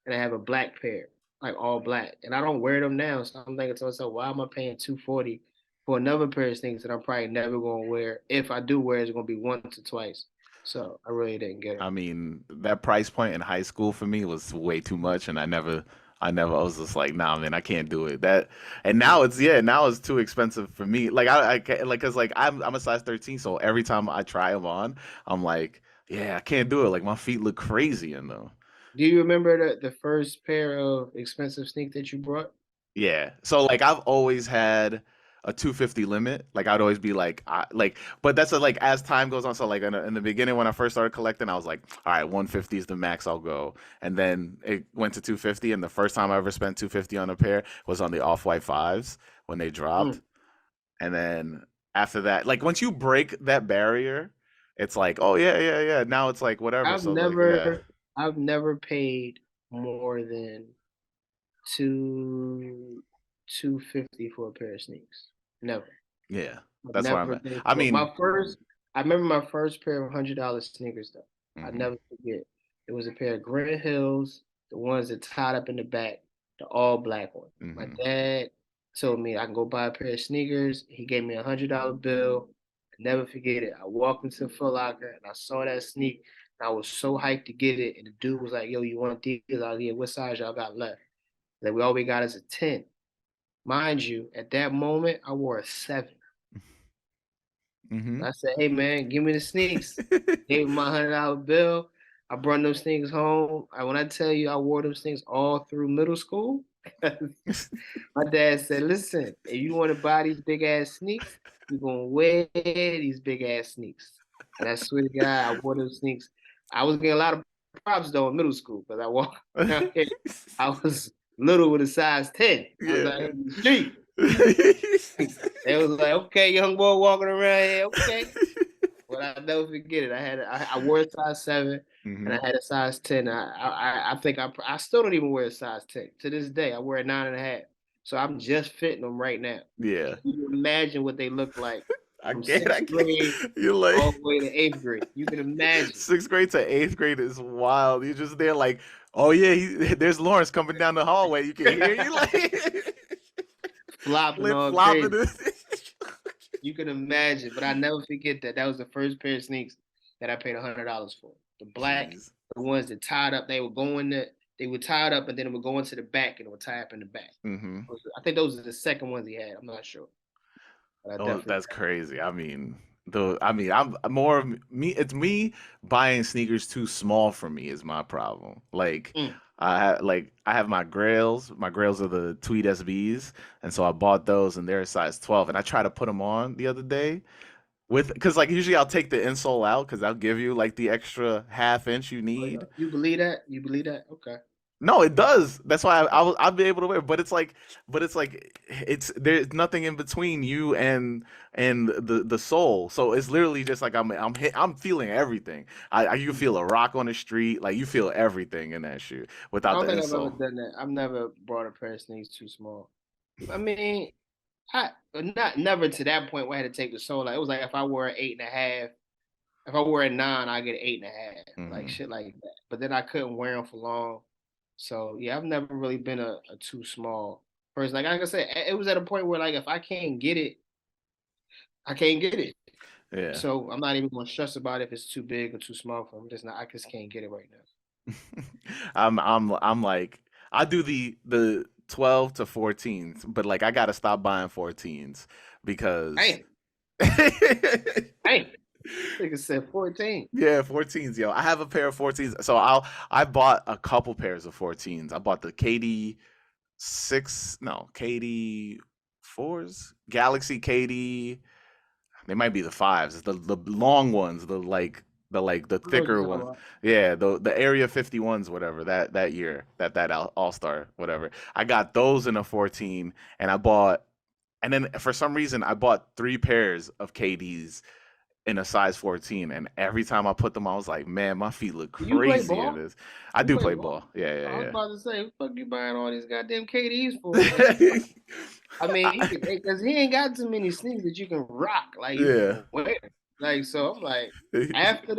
and I have a black pair, like all black, and I don't wear them now. So I'm thinking to myself, why am I paying 240 for another pair of things that I'm probably never gonna wear? If I do wear, it's gonna be once or twice. So I really didn't get I them. mean, that price point in high school for me was way too much, and I was just like, nah, man, I can't do it. And now now it's too expensive for me. Like I can't, like, cause like I'm a size 13, so every time I try them on, I'm like, yeah, I can't do it. Like my feet look crazy in them. Do you remember the first pair of expensive sneakers that you brought? Yeah. So like I've always had a 250 limit. Like I'd always be like but that's like as time goes on. So like in the beginning when I first started collecting, I was like, all right, 150 is the max I'll go. And then it went to 250 and the first time I ever spent 250 on a pair was on the Off-White fives when they dropped. Mm. And then after that, like once you break that barrier, it's like, oh yeah, yeah, yeah. Now it's like whatever. I've So like yeah. never, I've never paid more than two 250 for a pair of sneakers. Never. Yeah. I've That's where I'm never at. paid I for mean, I remember my first pair of $100 sneakers though. I mhm. never forget. It was a pair of Grant Hills, the ones that tied up in the back. the all black one. My Hmm. dad told me I can go buy a pair of sneakers. He gave me $100 bill. I never forget it. I walked into Foot Locker and I saw that sneak. And I was so hyped to get it. And the dude was like, "Yo, you want these?" I was like, "Yeah, what size y'all got left?" Like, we all we got is a 10. Mind you, at that moment, I wore a 7. Hmm. I said, "Hey man, give me the sneaks." Gave him my $100 bill. I brought those things home. When I tell you I wore those things all through middle school, my dad said, "Listen, if you want to buy these big ass sneaks, you're gonna wear these big ass sneaks." And I swear to God, I wore those sneaks. I was getting a lot of props though in middle school because I walked around here. I was little with a size 10. I was like, Yeah. in the street. They was like, "Okay, young boy walking around here, okay." But I never forget it. I wore a size 7 and I Hmm. had a size 10. I think I still don't even wear a size 10 to this day. I wear a 9.5. So I'm just fitting them right now. Yeah. Can you imagine what they look like I from can't. I sixth can't. grade You're like all the way to eighth grade? You can imagine sixth grade to eighth grade is wild. You're just there like, oh yeah, there's Lawrence coming down the hallway. You can hear you like flopping flip all flopping. crazy. You can imagine, but I never forget that. That was the first pair of sneaks that I paid $100 for. The black, Jeez. the ones that tied up, they were tied up and then it would go into the back and it would tie up in the back. Hmm. I think those are the second ones he had. I'm not sure, but I Oh, definitely. that's crazy. I'm more of me. It's me buying sneakers too small for me is my problem. Like, Mm. I have my Grails. My Grails are the Tweed SBs, and so I bought those, and they're a size 12. And I tried to put them on the other day with because like usually I'll take the insole out because I'll give you like the extra half inch you Oh, yeah. need. You believe that? You believe that? Okay. No, it does. That's why I'll be able to wear. But it's like it's there's nothing in between you and the soul. So it's literally just like I'm feeling everything. You feel a rock on the street, like you feel everything in that shoe I without don't the think I've ever insole. done that. I've never brought a pair of sneakers too small. I mean, I not never to that point where I had to take the sole. Like it was like if I wore an 8.5. If I wear a 9, I get an 8.5, like Hmm. shit like that. But then I couldn't wear them for long. So yeah, I've never really been a too small person. Like I said, it was at a point where like if I can't get it, I can't get it. Yeah. So I'm not even gonna stress about it if it's too big or too small for me. Just not, I just can't get it right now. I'm like I do the 12 to 14s, but like I gotta stop buying 14s because Hey, hey, nigga said 14. yeah, 14s, yo. I have a pair of 14s. So I bought a couple pairs of 14s. I bought the KD 6, no, KD 4s, Galaxy KD. They might be the 5s, the long ones, the I know what you're thicker talking ones. about. Yeah, the Area 51s, whatever, that year, that All-Star, whatever. I got those in a 14 and and then for some reason I bought 3 pairs of KDs in a size 14, and every time I put them on, I was like, man, my feet look Do you play crazy in ball? this. I You do play play ball? ball. Yeah, I was yeah, about to say, what the fuck you buying all these goddamn KDs for? Like, yeah. I mean, he could because he ain't got too many sneakers that you can rock, like you Yeah. can wear. Like, so I'm like, after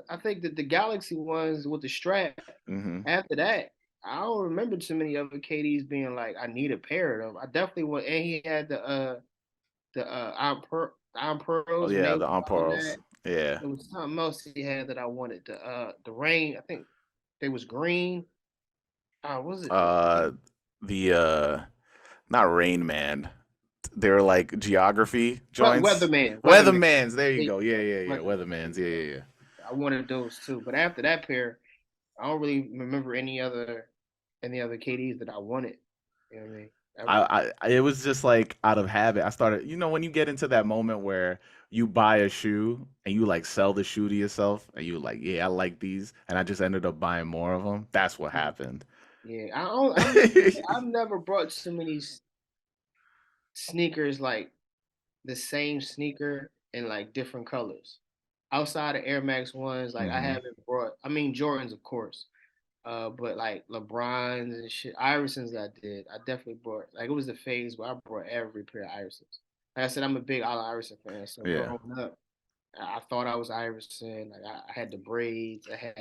I think that the Galaxy ones with the strap, Hmm. after that, I don't remember too many other KDs being like, I need a pair of them. I definitely want, and he had Iron Oh Pearls when yeah, they the was on Unpearls. that. Yeah. There was something else he had that I wanted. The rain, I think they was green. Was it Uh, the not Rain Man. They were like geography joints. Weatherman. Weathermans. There you They, go. Yeah, yeah, yeah. Weatherman. Weathermans. Yeah, yeah, yeah. I wanted those too, but after that pair, I don't really remember any other KDs that I wanted. You know what I mean? Ever. It was just like out of habit. I started, when you get into that moment where you buy a shoe and you like sell the shoe to yourself and you like, yeah, I like these, and I just ended up buying more of them. That's what happened. Yeah, I don't. I've never brought so many sneakers like the same sneaker in like different colors. Outside of Air Max ones, like I Hmm. haven't brought. I mean Jordans, of course. But like LeBrons and shit, Iversons I did. I definitely brought like it was the phase where I brought every pair of Iversons. Like I said, I'm a big Allen Iverson fan. So Yeah. growing up, I thought I was Iverson. Like I had the braids. I had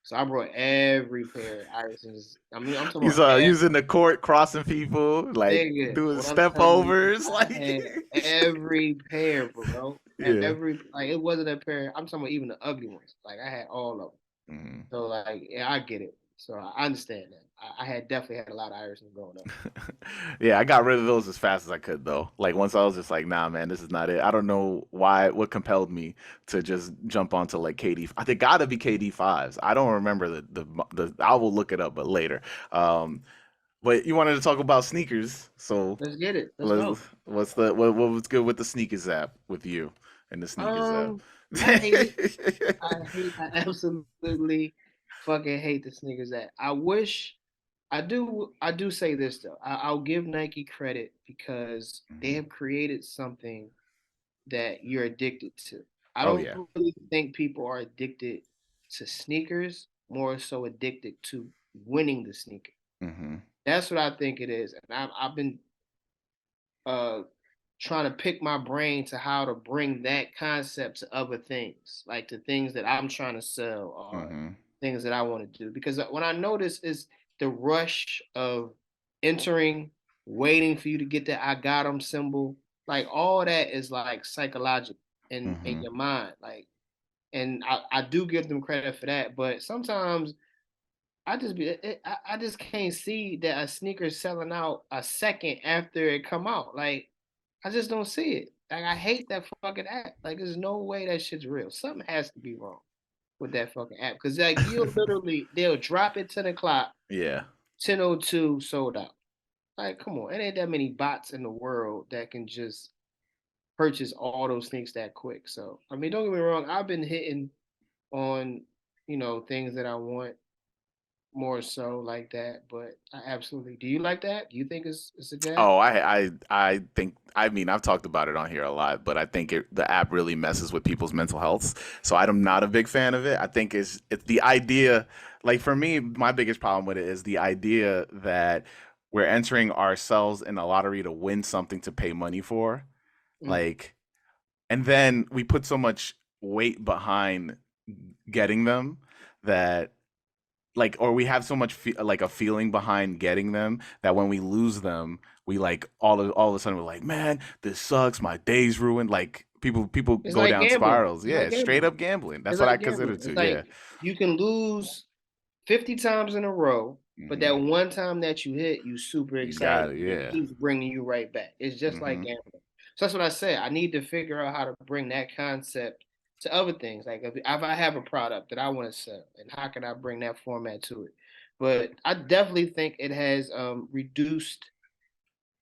So I brought every pair of Irisons. I mean, I'm talking He's about using the court, crossing people, like nigga. doing What I'm step telling you, overs, I like had every pair, bro. yeah. Every like it wasn't a pair. I'm talking about even the ugly ones. Like I had all of them. Mhm. So like, yeah, I get it. So I understand that. I had definitely had a lot of Irisons growing up. Yeah, I got rid of those as fast as I could though. Like once I was just like, nah, man, this is not it. I don't know why, what compelled me to just jump onto like KD. I think gotta be KD fives. I don't remember the. I will look it up, but later. Um, but you wanted to talk about sneakers, so Let's get it. Let's let's. go. What was good with the sneakers app with you and the sneakers app? Um, I hate it. I absolutely fucking hate the sneakers app. I do say this though. I'll give Nike credit because they Mhm. have created something that you're addicted to. I Oh don't yeah. really think people are addicted to sneakers, more so addicted to winning the sneaker. Hmm. That's what I think it is. And I've been uh trying to pick my brain to how to bring that concept to other things, like to things that I'm trying to sell or Hmm. things that I want to do. Because when I notice is the rush of entering, waiting for you to get that I got them symbol, like all that is like psychological in Hmm. your mind. Like, and I do give them credit for that, but sometimes I just can't see that a sneaker selling out a second after it come out. Like I just don't see it. Like I hate that fucking app. Like there's no way that shit's real. Something has to be wrong with that fucking app. Cause like you'll literally they'll drop it 10 o'clock, Yeah. 10:02 sold out. Like come on, it ain't that many bots in the world that can just purchase all those things that quick. So I mean, don't get me wrong. I've been hitting on things that I want more so like that. But I absolutely. Do you like that? Do you think it's a good? Oh, I think I mean I've talked about it on here a lot, but I think the app really messes with people's mental health. So I'm not a big fan of it. I think it's the idea. Like for me, my biggest problem with it is the idea that we're entering ourselves in a lottery to win something to pay money for. Mm. Like, and then we put so much weight behind getting them that like or we have so much like a feeling behind getting them that when we lose them we like all of a sudden we're like, man, this sucks, my day's ruined. Like people It's go like down gambling. spirals. It's Yeah, like straight gambling. up gambling. That's It's what I like consider gambling. it to. It's Yeah. like you can lose 50 times in a row, but Hmm. that one time that you hit, you super You excited got it. and it Yeah. keeps bringing you right back. It's just like Hmm. gambling. So that's what I say. I need to figure out how to bring that concept to other things. Like if I have a product that I want to sell, and how can I bring that format to it? But I definitely think it has reduced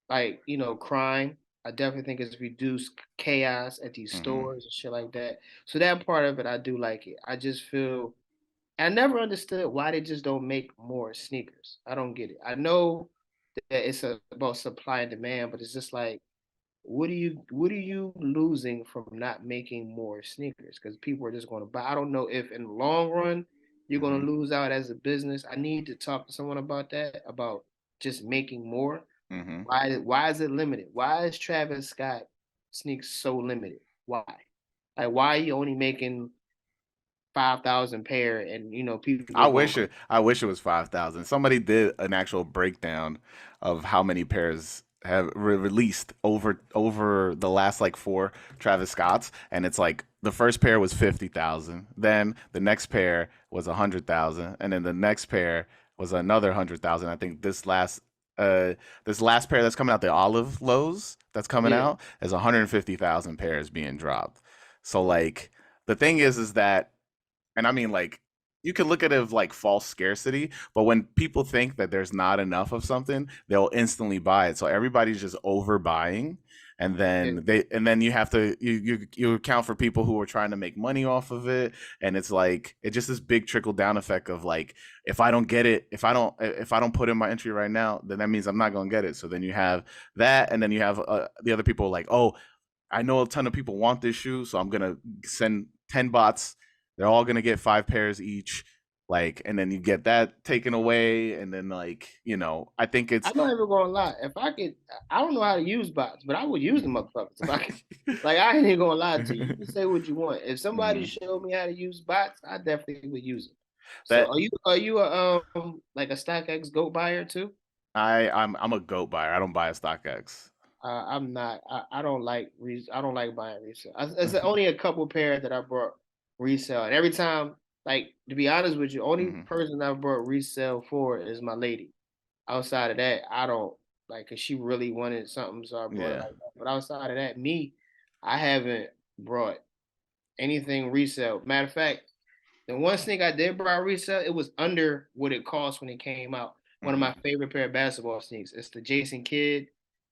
like crime. I definitely think it's reduced chaos at these Hmm. stores and shit like that. So that part of it, I do like it. I just feel I never understood why they just don't make more sneakers. I don't get it. I know that it's about supply and demand, but it's just like, what are you losing from not making more sneakers? Because people are just going to buy. I don't know if in the long run you're going Hmm. to lose out as a business. I need to talk to someone about that, about just making more. Hmm. Why is it limited? Why is Travis Scott sneaks so limited? Why? Like why are you only making 5,000 pair and people just going I wish it was 5,000. Somebody did an actual breakdown of how many pairs have released over the last like four Travis Scotts, and it's like the first pair was 50,000, then the next pair was 100,000, and then the next pair was another 100,000. I think uh this last pair that's coming out, the olive lows that's coming yeah. out, is 150,000 pairs being dropped. So like the thing is that, and I mean, like, you can look at it as like false scarcity, but when people think that there's not enough of something, they'll instantly buy it. So everybody's just overbuying, and Yeah. then you have to you account for people who are trying to make money off of it, and it's like it's just this big trickle down effect of like, if I don't get it, if I don't put in my entry right now, then that means I'm not gonna get it. So then you have that, and then you have the other people like, oh, I know a ton of people want this shoe, so I'm gonna send 10 bots. They're all gonna get 5 pairs each, like, and then you get that taken away, and then like I think it's. I'm not even gonna lie. If I could, I don't know how to use bots, but I would use them motherfuckers if I could. Like I ain't even gonna lie to you. You can say what you want. If somebody Mhm. showed me how to use bots, I definitely would use it. So That are you a like a StockX GOAT buyer too? I'm a goat buyer. I don't buy a StockX. I'm not. I don't like I don't like buying resale. It's only a couple pair that I bought resale, and every time, like to be honest with you, only Hmm. person I bought resale for is my lady. Outside of that, I don't like because she really wanted something, so I brought it Yeah. like that. But outside of that, I haven't brought anything resale. Matter of fact, the one sneaker I did buy resale, it was under what it cost when it came out. One of Hmm. my favorite pair of basketball sneakers. It's the Jason Kidd,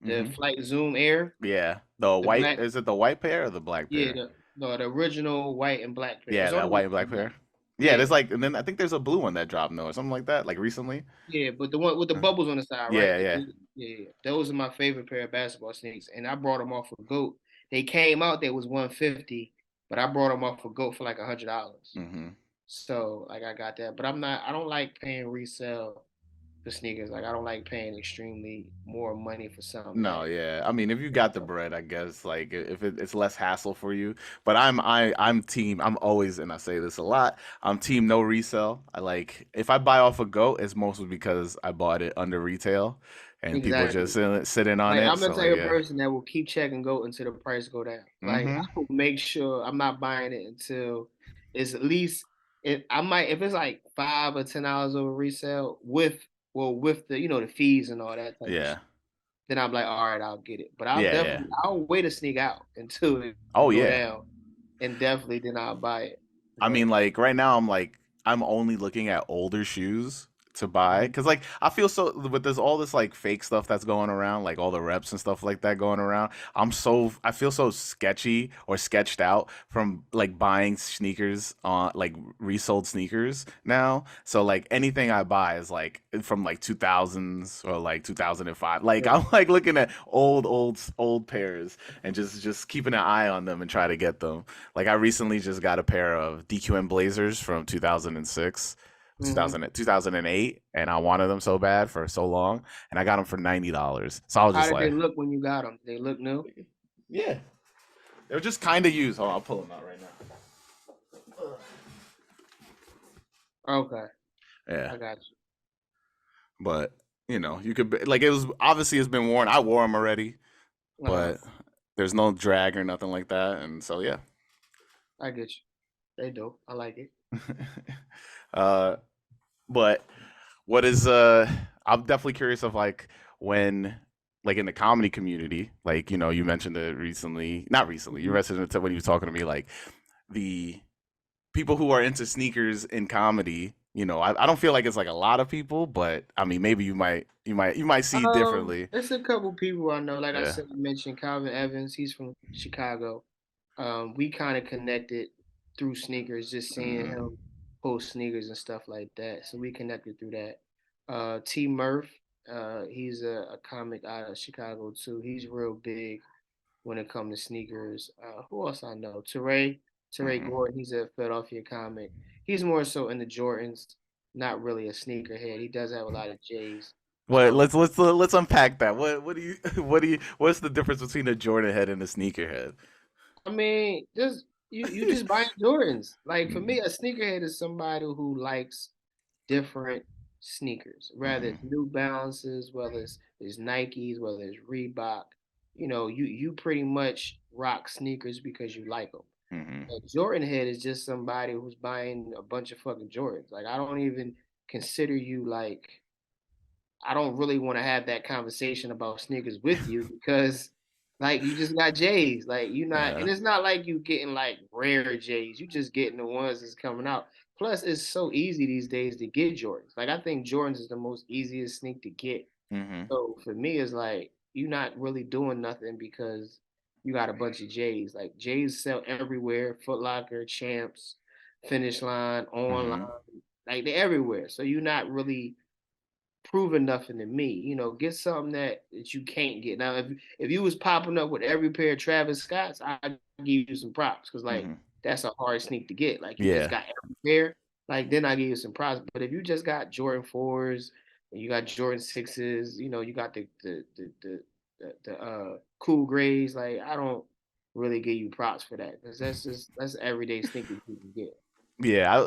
the Hmm. Flight Zoom Air, Yeah. The the white, black, is it the white pair or the black yeah, pair? the original white and black pair. Yeah, It's that only white like and black pair. Yeah, yeah, there's like, and then I think there's a blue one that dropped though, or something like that, like recently. yeah, but the one with the Uh, bubbles on the side, right? Yeah, yeah. Yeah. Those are my favorite pair of basketball sneakers, and I brought them off of GOAT. They came out, they was 150, but I brought them off of GOAT for like $100. Hmm. So like I got that, but I don't like paying resale for sneakers. Like I don't like paying extremely more money for something No, that. yeah. I mean, if you got the bread, I guess like if it's less hassle for you. But I'm team. I'm always, and I say this a lot. I'm team no resell. I like if I buy off a goat, it's mostly because I bought it under retail, and people just Exactly. sitting on Like it. I'm the So like, type of yeah. person that will keep checking GOAT until the price go down. Like I Hmm. will make sure I'm not buying it until it's at least I might if it's like $5 or $10 over resale with the the fees and all that type of shit. Yeah. Then I'm like, all right, I'll get it. But Yeah. Yeah. I'll wait a sneak out until it Oh go yeah. down, and definitely then I'll buy it. I mean, But like right now, I'm only looking at older shoes to buy mhm. because like I feel so, but there's all this like fake stuff that's going around, like all the reps and stuff like that going around. I feel so sketchy or sketched out from like buying sneakers on like resold sneakers now. So like anything I buy is like from like 2000s or like 2005. Like Yeah. I'm like looking at old pairs and just keeping an eye on them and try to get them. Like I recently just got a pair of DQM Blazers from 2006, Hmm. 2008, and I wanted them so bad for so long, and I got them for $90. So I was How just did they like, look when you got them? They look new. yeah, they were just kind of used. Hold on, I'll pull them out right now. Okay, Yeah, I got but you could like it was obviously it's been worn. I wore them already, you. but there's no drag or nothing like that, and so yeah. I get you. They do. I like it. uh, but what is I'm definitely curious of like when like in the comedy community, like you mentioned it recently, not recently, you Mhm. mentioned it when you were talking to me, like the people who are into sneakers in comedy. I don't feel like it's like a lot of people, but I mean maybe you might see differently. There's a couple people I know. Like I Yeah. said, you mentioned Calvin Evans. He's from Chicago. We kind of connected through sneakers, just seeing Hmm. him post sneakers and stuff like that. So we connected through that. T Murph, he's a comic out of Chicago too. He's real big when it comes to sneakers. Who else I know? Teray Hmm. Gordon. He's a Philadelphia comic. He's more so in the Jordans, not really a sneakerhead. He does have a lot of J's. What Um, let's unpack that. What do you what's the difference between a Jordan head and a sneaker head? I mean, just you just buying Jordans. Like for me, a sneakerhead is somebody who likes different sneakers, whether Hmm. it's New Balances, whether it's Nikes, whether it's Reebok. You pretty much rock sneakers because you like them. Hmm. A Jordan head is just somebody who's buying a bunch of fucking Jordans. Like I don't even consider you like I don't really want to have that conversation about sneakers with you because like you just got J's. Like you not and Yeah. it's not like you getting like rare J's. You just getting the ones that's coming out. Plus it's so easy these days to get Jordans. Like I think Jordans is the most easiest sneak to get. Hmm. So for me it's like you're not really doing nothing because you got a bunch of J's. Like J's sell everywhere, Foot Locker, Champs, Finish Line, online, Hmm. like they're everywhere. So you're not really proving nothing to me. Get something that you can't get. Now, if you was popping up with every pair of Travis Scotts, I'd give you some props because like Hmm. that's a hard sneak to get. Like you just Yeah. got every pair. Like then I give you some props. But if you just got Jordan fours and you got Jordan sixes, you got the cool grays. Like I don't really give you props for that because that's everyday sneakers you can get. Yeah,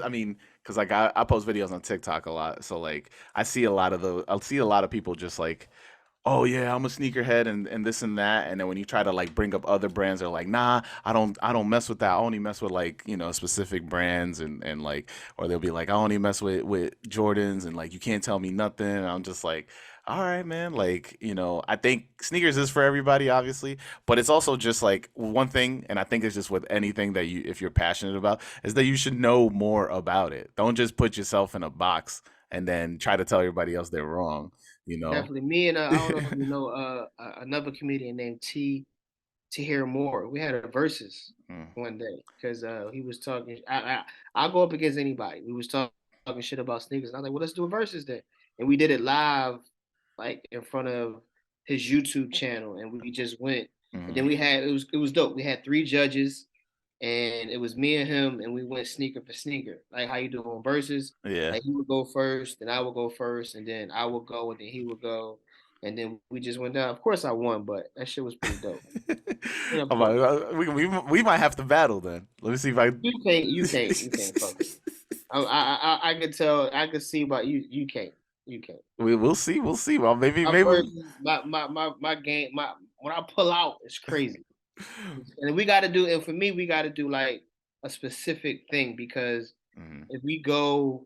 I mean, because like I post videos on TikTok a lot, so like I'll see a lot of people just like, oh yeah, I'm a sneakerhead and this and that, and then when you try to like bring up other brands, they're like, nah, I don't mess with that. I only mess with like specific brands and like, or they'll be like, I only mess with Jordans and like you can't tell me nothing. And I'm just like, all right, man. Like I think sneakers is for everybody, obviously, but it's also just like one thing, and I think it's just with anything that you if you're passionate about, is that you should know more about it. Don't just put yourself in a box and then try to tell everybody else they're wrong. You know. Definitely. Me and I don't know if you know another comedian named to hear more. We had a versus Mm, one day because he was talking. I'll go up against anybody. We was talking shit about sneakers, and I was like, "Well, let's do a versus then." And we did it live, like in front of his YouTube channel, and we just went. And then mhm. we had it was dope. We had three judges, and it was me and him, and we went sneaker for sneaker, like how you do on versus. Yeah. Like he would go first, then I would go first, and then I would go, and then he would go, and then we just went down. Of course, I won, but that shit was pretty dope. And of course. We might have to battle then. Let me see if I. You can't fuck with me. I could tell, I could see, but you can't, you can't. We'll see. We'll see. Well, My maybe. versus, my game, my when I pull out, it's crazy. And we got to do, and for me, we got to do like a specific thing because Mhm. if we go,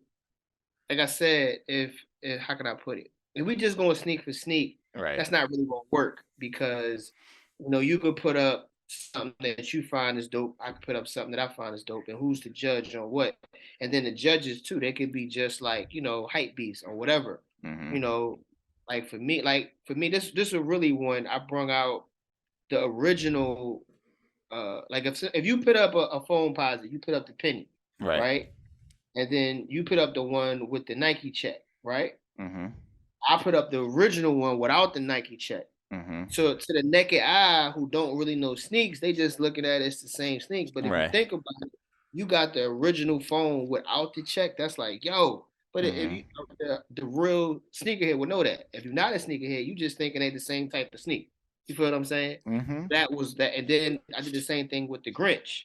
like I said, if how can I put it? If we just going sneak for sneak, Right. that's not really gonna work because you could put up something that you find is dope. I could put up something that I find is dope, and who's to judge on what? And then the judges too, they could be just like hype beasts or whatever. You Mhm. know, like for me, this is really one I brung out the original. Like if you put up a phone posit, you put up the penny, Right. right? And then you put up the one with the Nike check, right? Mhm. I put up the original one without the Nike check. Mhm. So to the naked eye who don't really know sneaks, they just looking at it, it's the same sneaks. But if you Right. think about it, you got the original phone without the check. That's like, yo. But if Mhm. you the real sneakerhead would know that. If you're not a sneakerhead, you just thinking they the same type of sneak. You feel what I'm saying? Mhm. That was that. And then I did the same thing with the Grinch.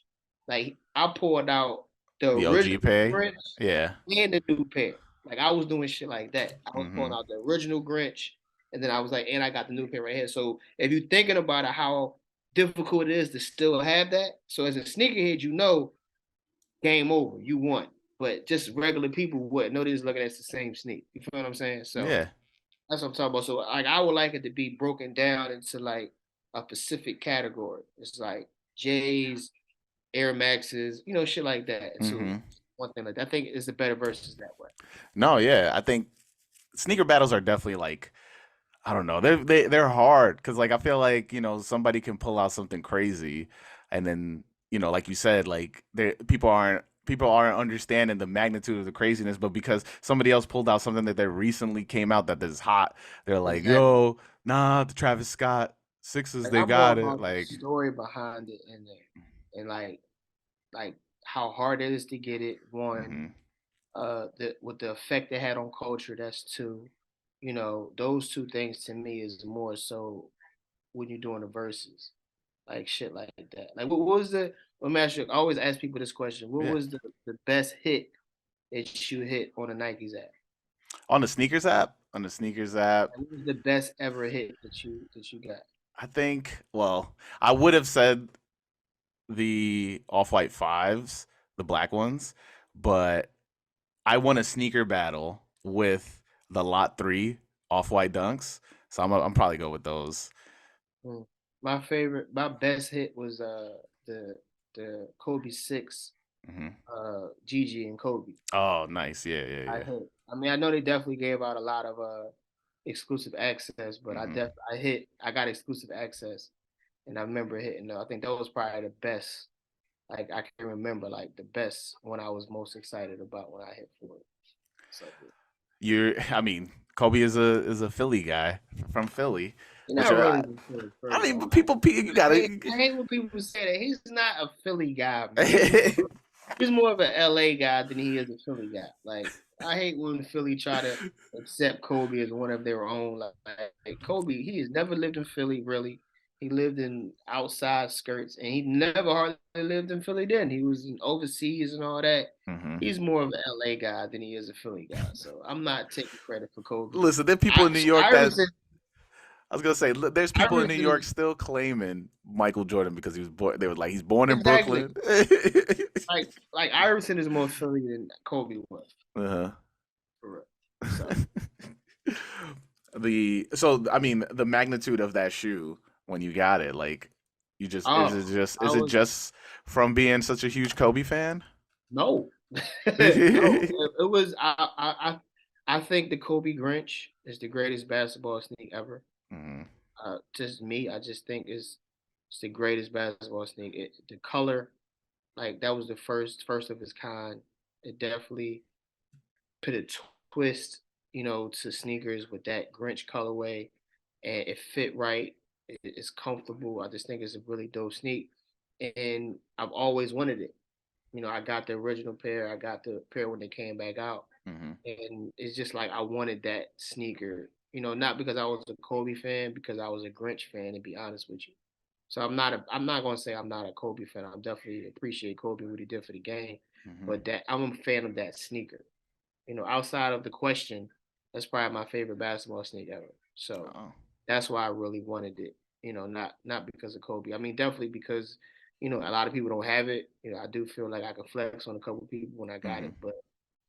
Like I poured out the The OG original pay. Grinch Yeah. and the new pair. Like I was doing shit like that. I was pulling Mhm. out the original Grinch, and then I was like, and I got the new pair right here. So if you're thinking about it, how difficult it is to still have that. So as a sneakerhead, game over, you won. But just regular people wouldn't know, they just looking at the same sneak. You feel what I'm saying? So Yeah. that's what I'm talking about. So like I would like it to be broken down into like a specific category. It's like J's, Air Maxes, shit like that. So Mhm. one thing like that. I think it's a better versus that way. No, yeah. I think sneaker battles are definitely like I don't know. They're hard because like I feel like somebody can pull out something crazy, and then like you said like people aren't understanding the magnitude of the craziness, but because somebody else pulled out something that recently came out that is hot, they're like, Exactly. yo, nah, the Travis Scott Sixes Like they I'm more got it. about the Like, story behind it and and like how hard it is to get it. One, hmm the with the effect it had on culture. That's two. Those two things to me is more so when you're doing the verses, like shit like that. Like what was the? Let me ask you. I always ask people this question. What yeah, was the best hit that you hit on the Nikes app? on the sneakers app, Like, what was the best ever hit that you got? I think. Well, I would have said the off white fives, the black ones, but I won a sneaker battle with the Lot 3 Off White Dunks. So I'm probably go with those. Mm. My best hit was the Kobe 6, Hmm Gigi and Kobe. Oh, nice. Yeah, yeah, I yeah. hit. I mean, I know they definitely gave out a lot of exclusive access, but hmm I got exclusive access, and I remember hitting. I think that was probably the best. Like I can remember, like the best when I was most excited about when I hit for it. So yeah. I mean, Kobe is a Philly guy from Philly, You're which not really are, the Philly I first mean, off. but you gotta. I hate when people say that. He's not a Philly guy, man. He's more of an LA guy than he is a Philly guy. Like I hate when Philly try to accept Kobe as one of their own. Like Kobe, he has never lived in Philly really. He lived in outside skirts, and he never hardly lived in Philly. Then he was in overseas and all that. Hmm. He's more of an LA guy than he is a Philly guy. So I'm not taking credit for Kobe. Listen, there are people in New York that Iverson, I was gonna say. There's people in New Iverson York is still claiming Michael Jordan because he was born. They were like, he's born in exactly Brooklyn. like Iverson is more Philly than Kobe was. Uh-huh. For real. So I mean the magnitude of that shoe when you got it, like you just oh, I is it was just from being such a huge Kobe fan? no, no. Hmm. It was I think the Kobe Grinch is the greatest basketball sneak ever. Just me, I just think it's the greatest basketball sneak. The color, like that was the first of its kind. It definitely put a twist, to sneakers with that Grinch colorway, and it fit right. It's comfortable. I just think it's a really dope sneak, and I've always wanted it. I got the original pair. I got the pair when they came back out, Hmm. and it's just like I wanted that sneaker. Not because I was a Kobe fan, because I was a Grinch fan. To be honest with you, so I'm not gonna say I'm not a Kobe fan. I definitely appreciate Kobe what he did for the game, Hmm. but that I'm a fan of that sneaker. Outside of the question, that's probably my favorite basketball sneaker ever. So Oh. that's why I really wanted it. Not because of Kobe. I mean, definitely because a lot of people don't have it. I do feel like I could flex on a couple people when I got Hmm. it, but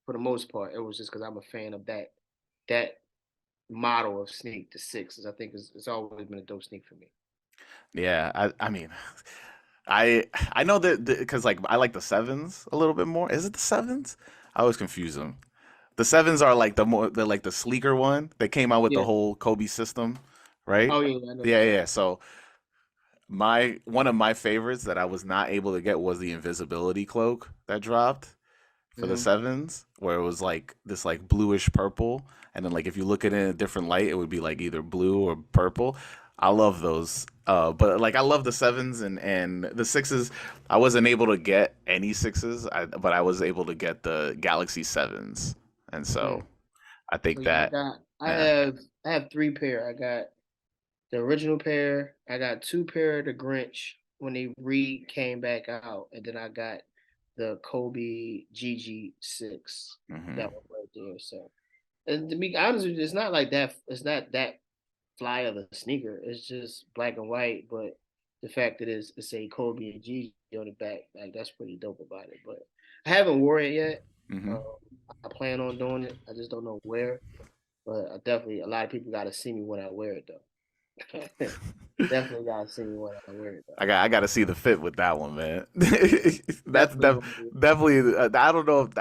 for the most part, it was just because I'm a fan of that model of sneak, the sixes. I think it's always been a dope sneak for me. Yeah, I mean, I know that because like I like the sevens a little bit more. Is it the sevens? I always confuse them. The sevens are like the like the sleeker one. They came out with the Yeah. whole Kobe system, right? Oh yeah, I know what Yeah, you're yeah. talking Yeah. So my one of my favorites that I was not able to get was the invisibility cloak that dropped for the about. sevens, where it was like this like bluish purple, and then like if you look at it in a different light, it would be like either blue or purple. I love those. But like I love the sevens and the sixes. I wasn't able to get any sixes, but I was able to get the Galaxy sevens, and so Mm. I So think yeah, that I yeah. have I have three pair. I got the original pair. I got two pair of the Grinch when they re came back out, and then I got the Kobe GG 6. Hmm. That one right there. So, and to be honest with you, it's not like that. It's not that fly of a sneaker. It's just black and white, but the fact that it's a Kobe and Gigi on the back, like that's pretty dope about it. But I haven't worn it yet. Hmm. Um, I plan on doing it. I just don't know where. But I definitely, a lot of people got to see me when I wear it though. Definitely got to see me when I wear it though. I got to see the fit with that one, man. Yeah, That's definitely gonna be. definitely. I don't know. If,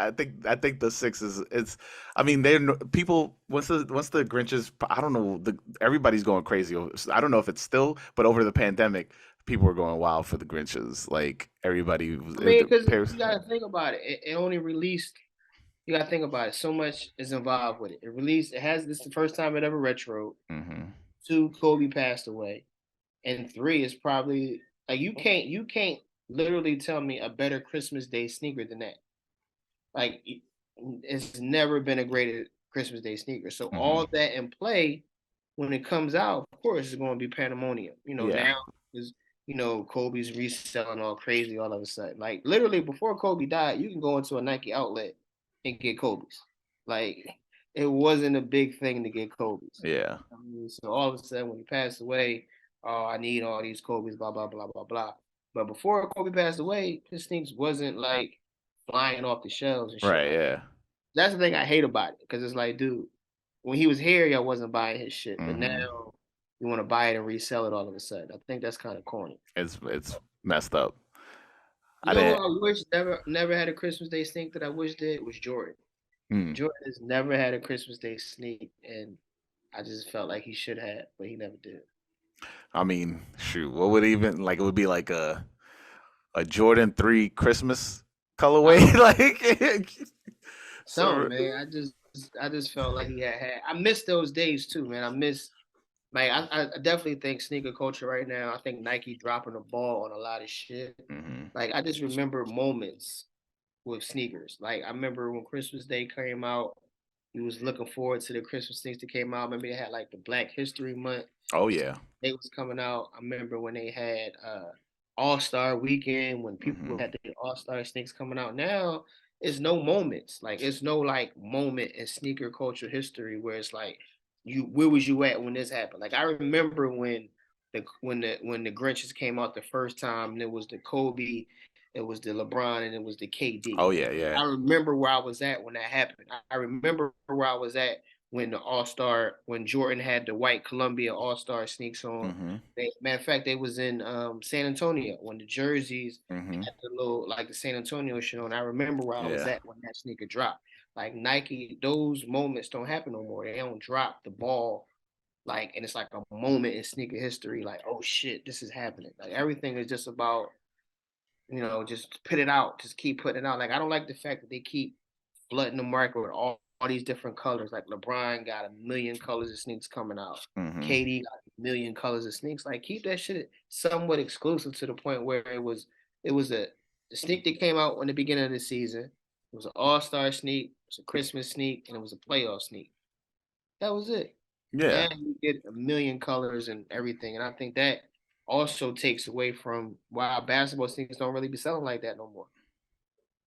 I think the six is. It's. I mean, they're people. Once the Grinches. I don't know. Everybody's going crazy. I don't know if it's still, but over the pandemic, people were going wild for the Grinches. Like everybody was. I mean, The because pairs. you got to think about it. It only released. You got to think about it. So much is involved with it. It released. It has. This is the first time it ever retro. Hmm. Two, Kobe passed away, and three is probably like you can't literally tell me a better Christmas Day sneaker than that. Like it's never been a greater Christmas Day sneaker. So Hmm. all that in play when it comes out, of course, it's going to be pandemonium. Yeah. Now is Kobe's reselling all crazy all of a sudden. Like literally before Kobe died, you can go into a Nike outlet and get Kobe's. Like it wasn't a big thing to get Kobe's. Yeah. So all of a sudden when he passed away, oh, I need all these Kobe's, blah blah blah blah blah. But before Kobe passed away, his things wasn't like flying off the shelves and shit Right. like that. Yeah. That's the thing I hate about it because it's like, dude, when he was here, y'all wasn't buying his shit, but Hmm. now you want to buy it and resell it all of a sudden. I think that's kind of corny. It's messed up. You I know who didn't. I wish never had a Christmas Day sneak that I wish did was Jordan. Hmm. Jordan has never had a Christmas Day sneak, and I just felt like he should have, but he never did. I mean, shoot, what would even like? It would be like a Jordan 3 Christmas colorway, Uh, like something, so. man. I just felt like he had. I miss those days too, man. I miss like I definitely think sneaker culture right now. I think Nike dropping the ball on a lot of shit. Hmm. Like I just remember moments with sneakers. Like I remember when Christmas Day came out. You was looking forward to the Christmas things that came out. Remember they had like the Black History Month. Oh yeah. They was coming out. I remember when they had All Star Weekend when people Hmm. had the All Star sneaks coming out. Now it's no moments. Like it's no like moment in sneaker culture history where it's like you where was you at when this happened? Like I remember when the Grinches came out the first time and it was the Kobe, it was the LeBron, and it was the KD. Oh yeah, yeah. I remember where I was at when that happened. I remember where I was at when the All Star when Jordan had the white Columbia All Star sneaks on. Hmm. Matter of fact, they was in San Antonio when the jerseys Hmm. had the little like the San Antonio shit on. I remember where I was Yeah. at when that sneaker dropped. Like Nike, those moments don't happen no more. They don't drop the ball like, and it's like a moment in sneaker history. Like, oh shit, this is happening. Like everything is just about just put it out, just keep putting it out. Like I don't like the fact that they keep flooding the market with all these different colors. Like LeBron got a million colors of sneaks coming out. Hmm. KD got a million colors of sneaks. Like keep that shit somewhat exclusive to the point where it was a the sneak that came out in the beginning of the season. It was an All Star sneak, it was a Christmas sneak, and it was a playoff sneak. That was it. Yeah. Now you get a million colors and everything, and I think that also takes away from why basketball sneakers don't really be selling like that no more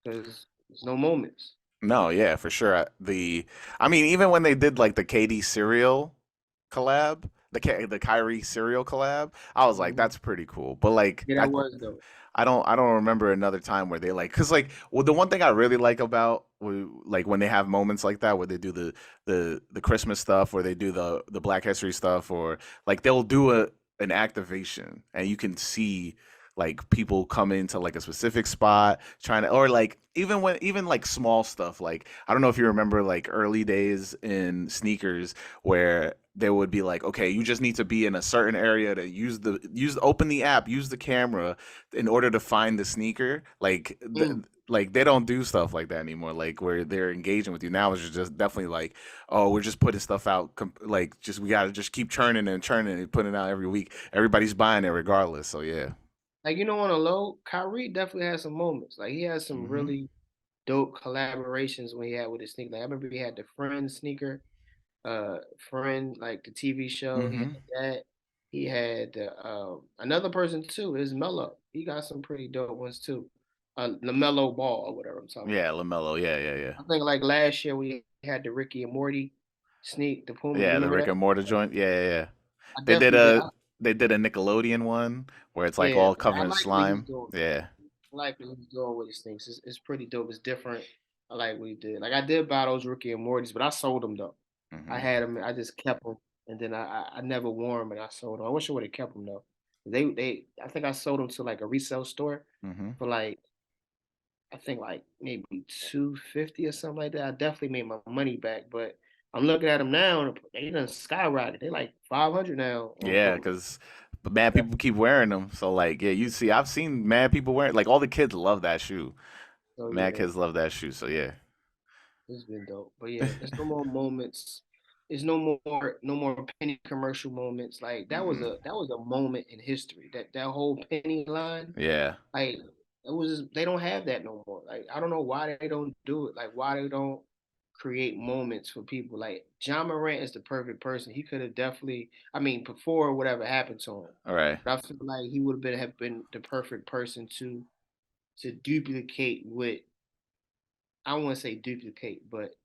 because there's no moments. No, yeah, for sure. I mean, even when they did like the KD cereal collab, the Kyrie cereal collab, I was like, Mhm. that's pretty cool. But like, Yeah, that was though. I don't remember another time where they like, cause like, well, the one thing I really like about like when they have moments like that where they do the Christmas stuff, or they do the Black History stuff, or like they'll do an activation and you can see like people come into like a specific spot trying to, or like even like small stuff, like I don't know if you remember like early days in sneakers where there would be like, okay, you just need to be in a certain area to open the app, use the camera in order to find the sneaker. Like Mm. like they don't do stuff like that anymore, like where they're engaging with you. Now it's just definitely like, oh, we're just putting stuff out, like just we gotta just keep churning and churning and putting it out every week. Everybody's buying it regardless, so yeah. Like on a low, Kyrie definitely has some moments. Like he has some Hmm. really dope collaborations when he had with his sneaker. Like I remember he had the Friend sneaker, Friend like the TV show. He had Hmm. that. He had another person too. Is Mello. He got some pretty dope ones too. LaMelo Ball or whatever I'm talking Yeah, about. LaMelo, yeah, yeah, yeah. I think like last year we had the Ricky and Morty sneak, the Puma. You Yeah, the remember Rick that? and Mortar joint. Yeah, yeah, yeah. I They did definitely did. a they did a Nickelodeon one where it's like Yeah, all I covered in like what he's slime. doing. Yeah. I like what he's doing with his things. It's pretty dope. It's different. I like what he did. Like I did buy those Ricky and Mortys, but I sold them though. I Hmm. had them. I just kept them, and then I never wore them, and I sold them. I wish I would have kept them though. They I think I sold them to like a resale store Hmm. for like I think like maybe 250 or something like that. I definitely made my money back, but I'm looking at them now and they done skyrocket. They like 500 now on Yeah, Puma. because mad people keep wearing them. So like, yeah, you see, I've seen mad people wearing, like all the kids love that shoe. So Mad yeah, kids love that shoe. So yeah. it's been dope. But yeah, there's no more moments. There's no more penny commercial moments. Like that was Mm-mm. a moment in history. That whole penny line, Yeah. like it was they don't have that no more. Like I don't know why they don't do it. Like why they don't create moments for people. Like John Morant is the perfect person. He could have definitely, I mean, before whatever happened to him. All right. But I feel like he would have been the perfect person to duplicate what I don't want to say duplicate, but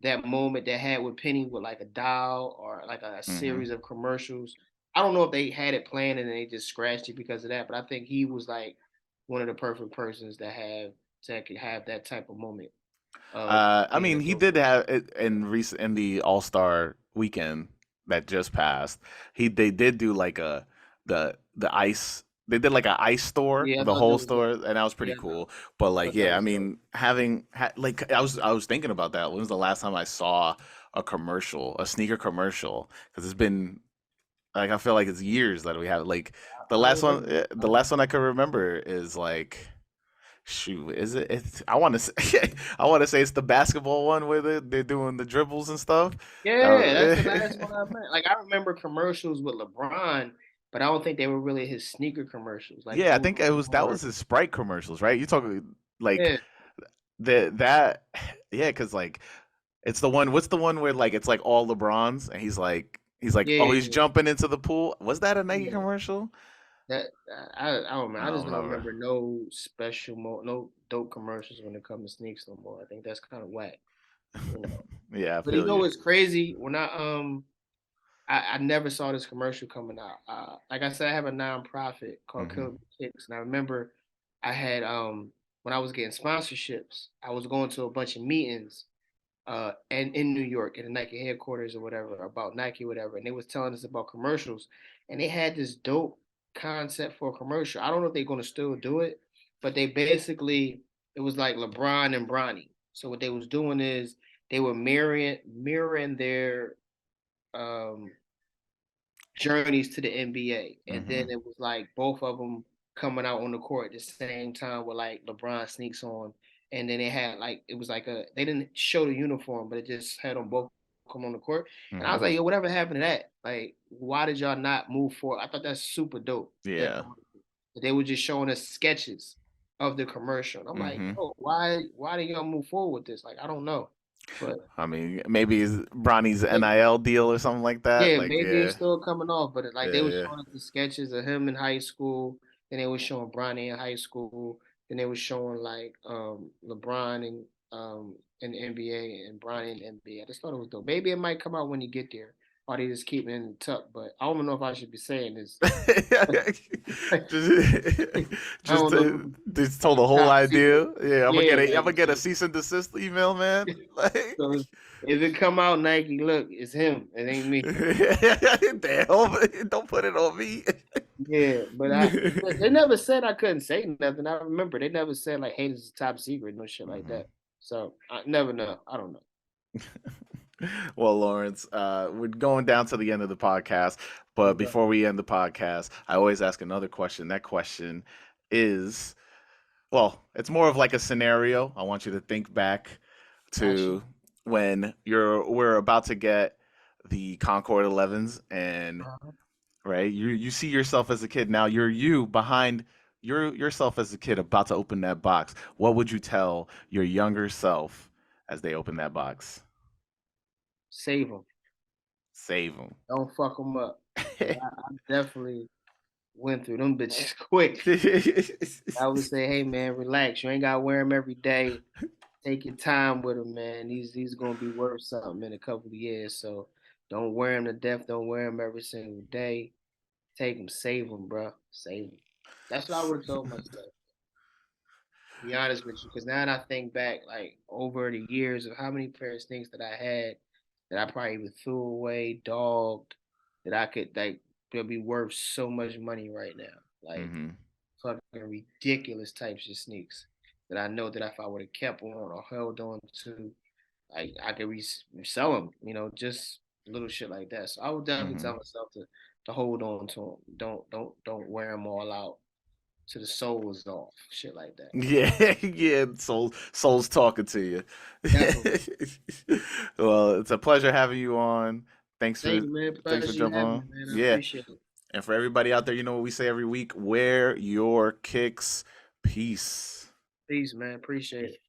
that moment they had with Penny with like a doll or like a Hmm. series of commercials. I don't know if they had it planned and they just scratched it because of that, but I think he was like one of the perfect persons that could have that type of moment of I being mean, a he dope did person. have it in the All Star weekend that just passed. They did do like the ice. They did like an ice store, Yeah, I the thought that whole was dope. store, and that was pretty Yeah, cool. But I like, thought that yeah, I was dope. mean, like I was thinking about that. When was the last time I saw a commercial, a sneaker commercial? Because it's been like I feel like it's years that we have. Like I don't remember. the last one I can remember is like. Shoot, is it? I want to say, I want to say it's the basketball one where they're doing the dribbles and stuff. Yeah, that's the last Uh, one I met. Like I remember commercials with LeBron, but I don't think they were really his sneaker commercials. Like yeah, I those think were that more. was his Sprite commercials, right? You talking like Yeah, that? Yeah, because like It's the one. What's the one where like it's like all LeBrons and he's like, oh, he's Yeah, jumping into the pool. Was that a Nike yeah. commercial? That I don't remember. I I just don't don't know. remember no no dope commercials when it comes to sneaks no more. I think that's kind of whack, you know. Yeah, I But you feel know you. what's crazy? When I never saw this commercial coming out. Like I said, I have a nonprofit called Hmm. Killebrew Kicks, and I remember I had when I was getting sponsorships, I was going to a bunch of meetings and in New York at the Nike headquarters or whatever about Nike, whatever, and they was telling us about commercials, and they had this dope concept for a commercial. I don't know if they're gonna still do it, but they basically it was like LeBron and Bronny. So what they was doing is they were mirroring their um journeys to the NBA, and then Hmm. it was like both of them coming out on the court at the same time with like LeBron sneaks on, and then they had like it was like a they didn't show the uniform, but it just had them both come on the court, and I was Hmm. like, yo, whatever happened to that? Like, why did y'all not move forward? I thought that's super dope. That Yeah. commercial. They were just showing us sketches of the commercial, and I'm like, Hmm. oh, why did y'all move forward with this? Like, I don't know, but I mean, maybe it's Bronny's NIL deal or something like that. yeah, Like, maybe yeah, it's still coming off, but like they yeah, were yeah. showing us the sketches of him in high school, then they were showing Bronny in high school, then they were showing like LeBron in the NBA and Bronny in the NBA. I just thought it was dope. Maybe it might come out when you get there, or they just keep it in the tuck. But I don't know if I should be saying this. just, I just, don't know just if told the it's whole top idea. secret. Yeah, Yeah, I'm like gonna get a cease and desist email, man. Like, so if it come out Nike, look, it's him. It ain't me. damn, don't put it on me. Yeah, but they never said I couldn't say nothing. I remember they never said like, "Hey, this is top secret," no shit like Hmm. that. So I never know. I don't know. Well, Lawrence, we're going down to the end of the podcast, but Okay, before we end the podcast, I always ask another question. That question is, well, it's more of like a scenario. I want you to think back got you. to when we're about to get the Concord 11s, and Uh-huh. right, you see yourself as a kid. Now you're you behind yourself as a kid about to open that box. What would you tell your younger self as they open that box? Save them. Save them. Don't fuck them up. Cause I definitely went through them bitches quick. I would say, hey man, relax. You ain't gotta wear them every day. Take your time with them, man. These are gonna be worth something in a couple of years. So don't wear them to death. Don't wear them every single day. Take them, save them, bro. Save them. That's what I would have told myself. Be honest with you, because now that I think back, like over the years of how many pair of sneakers that I had that I probably even threw away, dogged, that I could like they'll be worth so much money right now. Like Hmm. fucking ridiculous types of sneaks that I know that if I would have kept on or held on to, like I could resell them, just little shit like that. So I would definitely Hmm. tell myself to hold on to them. Don't wear them all out to the soles off, shit like that. Yeah, yeah, soul's talking to you. Definitely. Well, it's a pleasure having you on. Thanks for Thank you, man. thanks for Pleasure you jumping having me, on. man. I Yeah. appreciate it. And for everybody out there, you know what we say every week, wear your kicks. Peace. Peace, man. Appreciate it.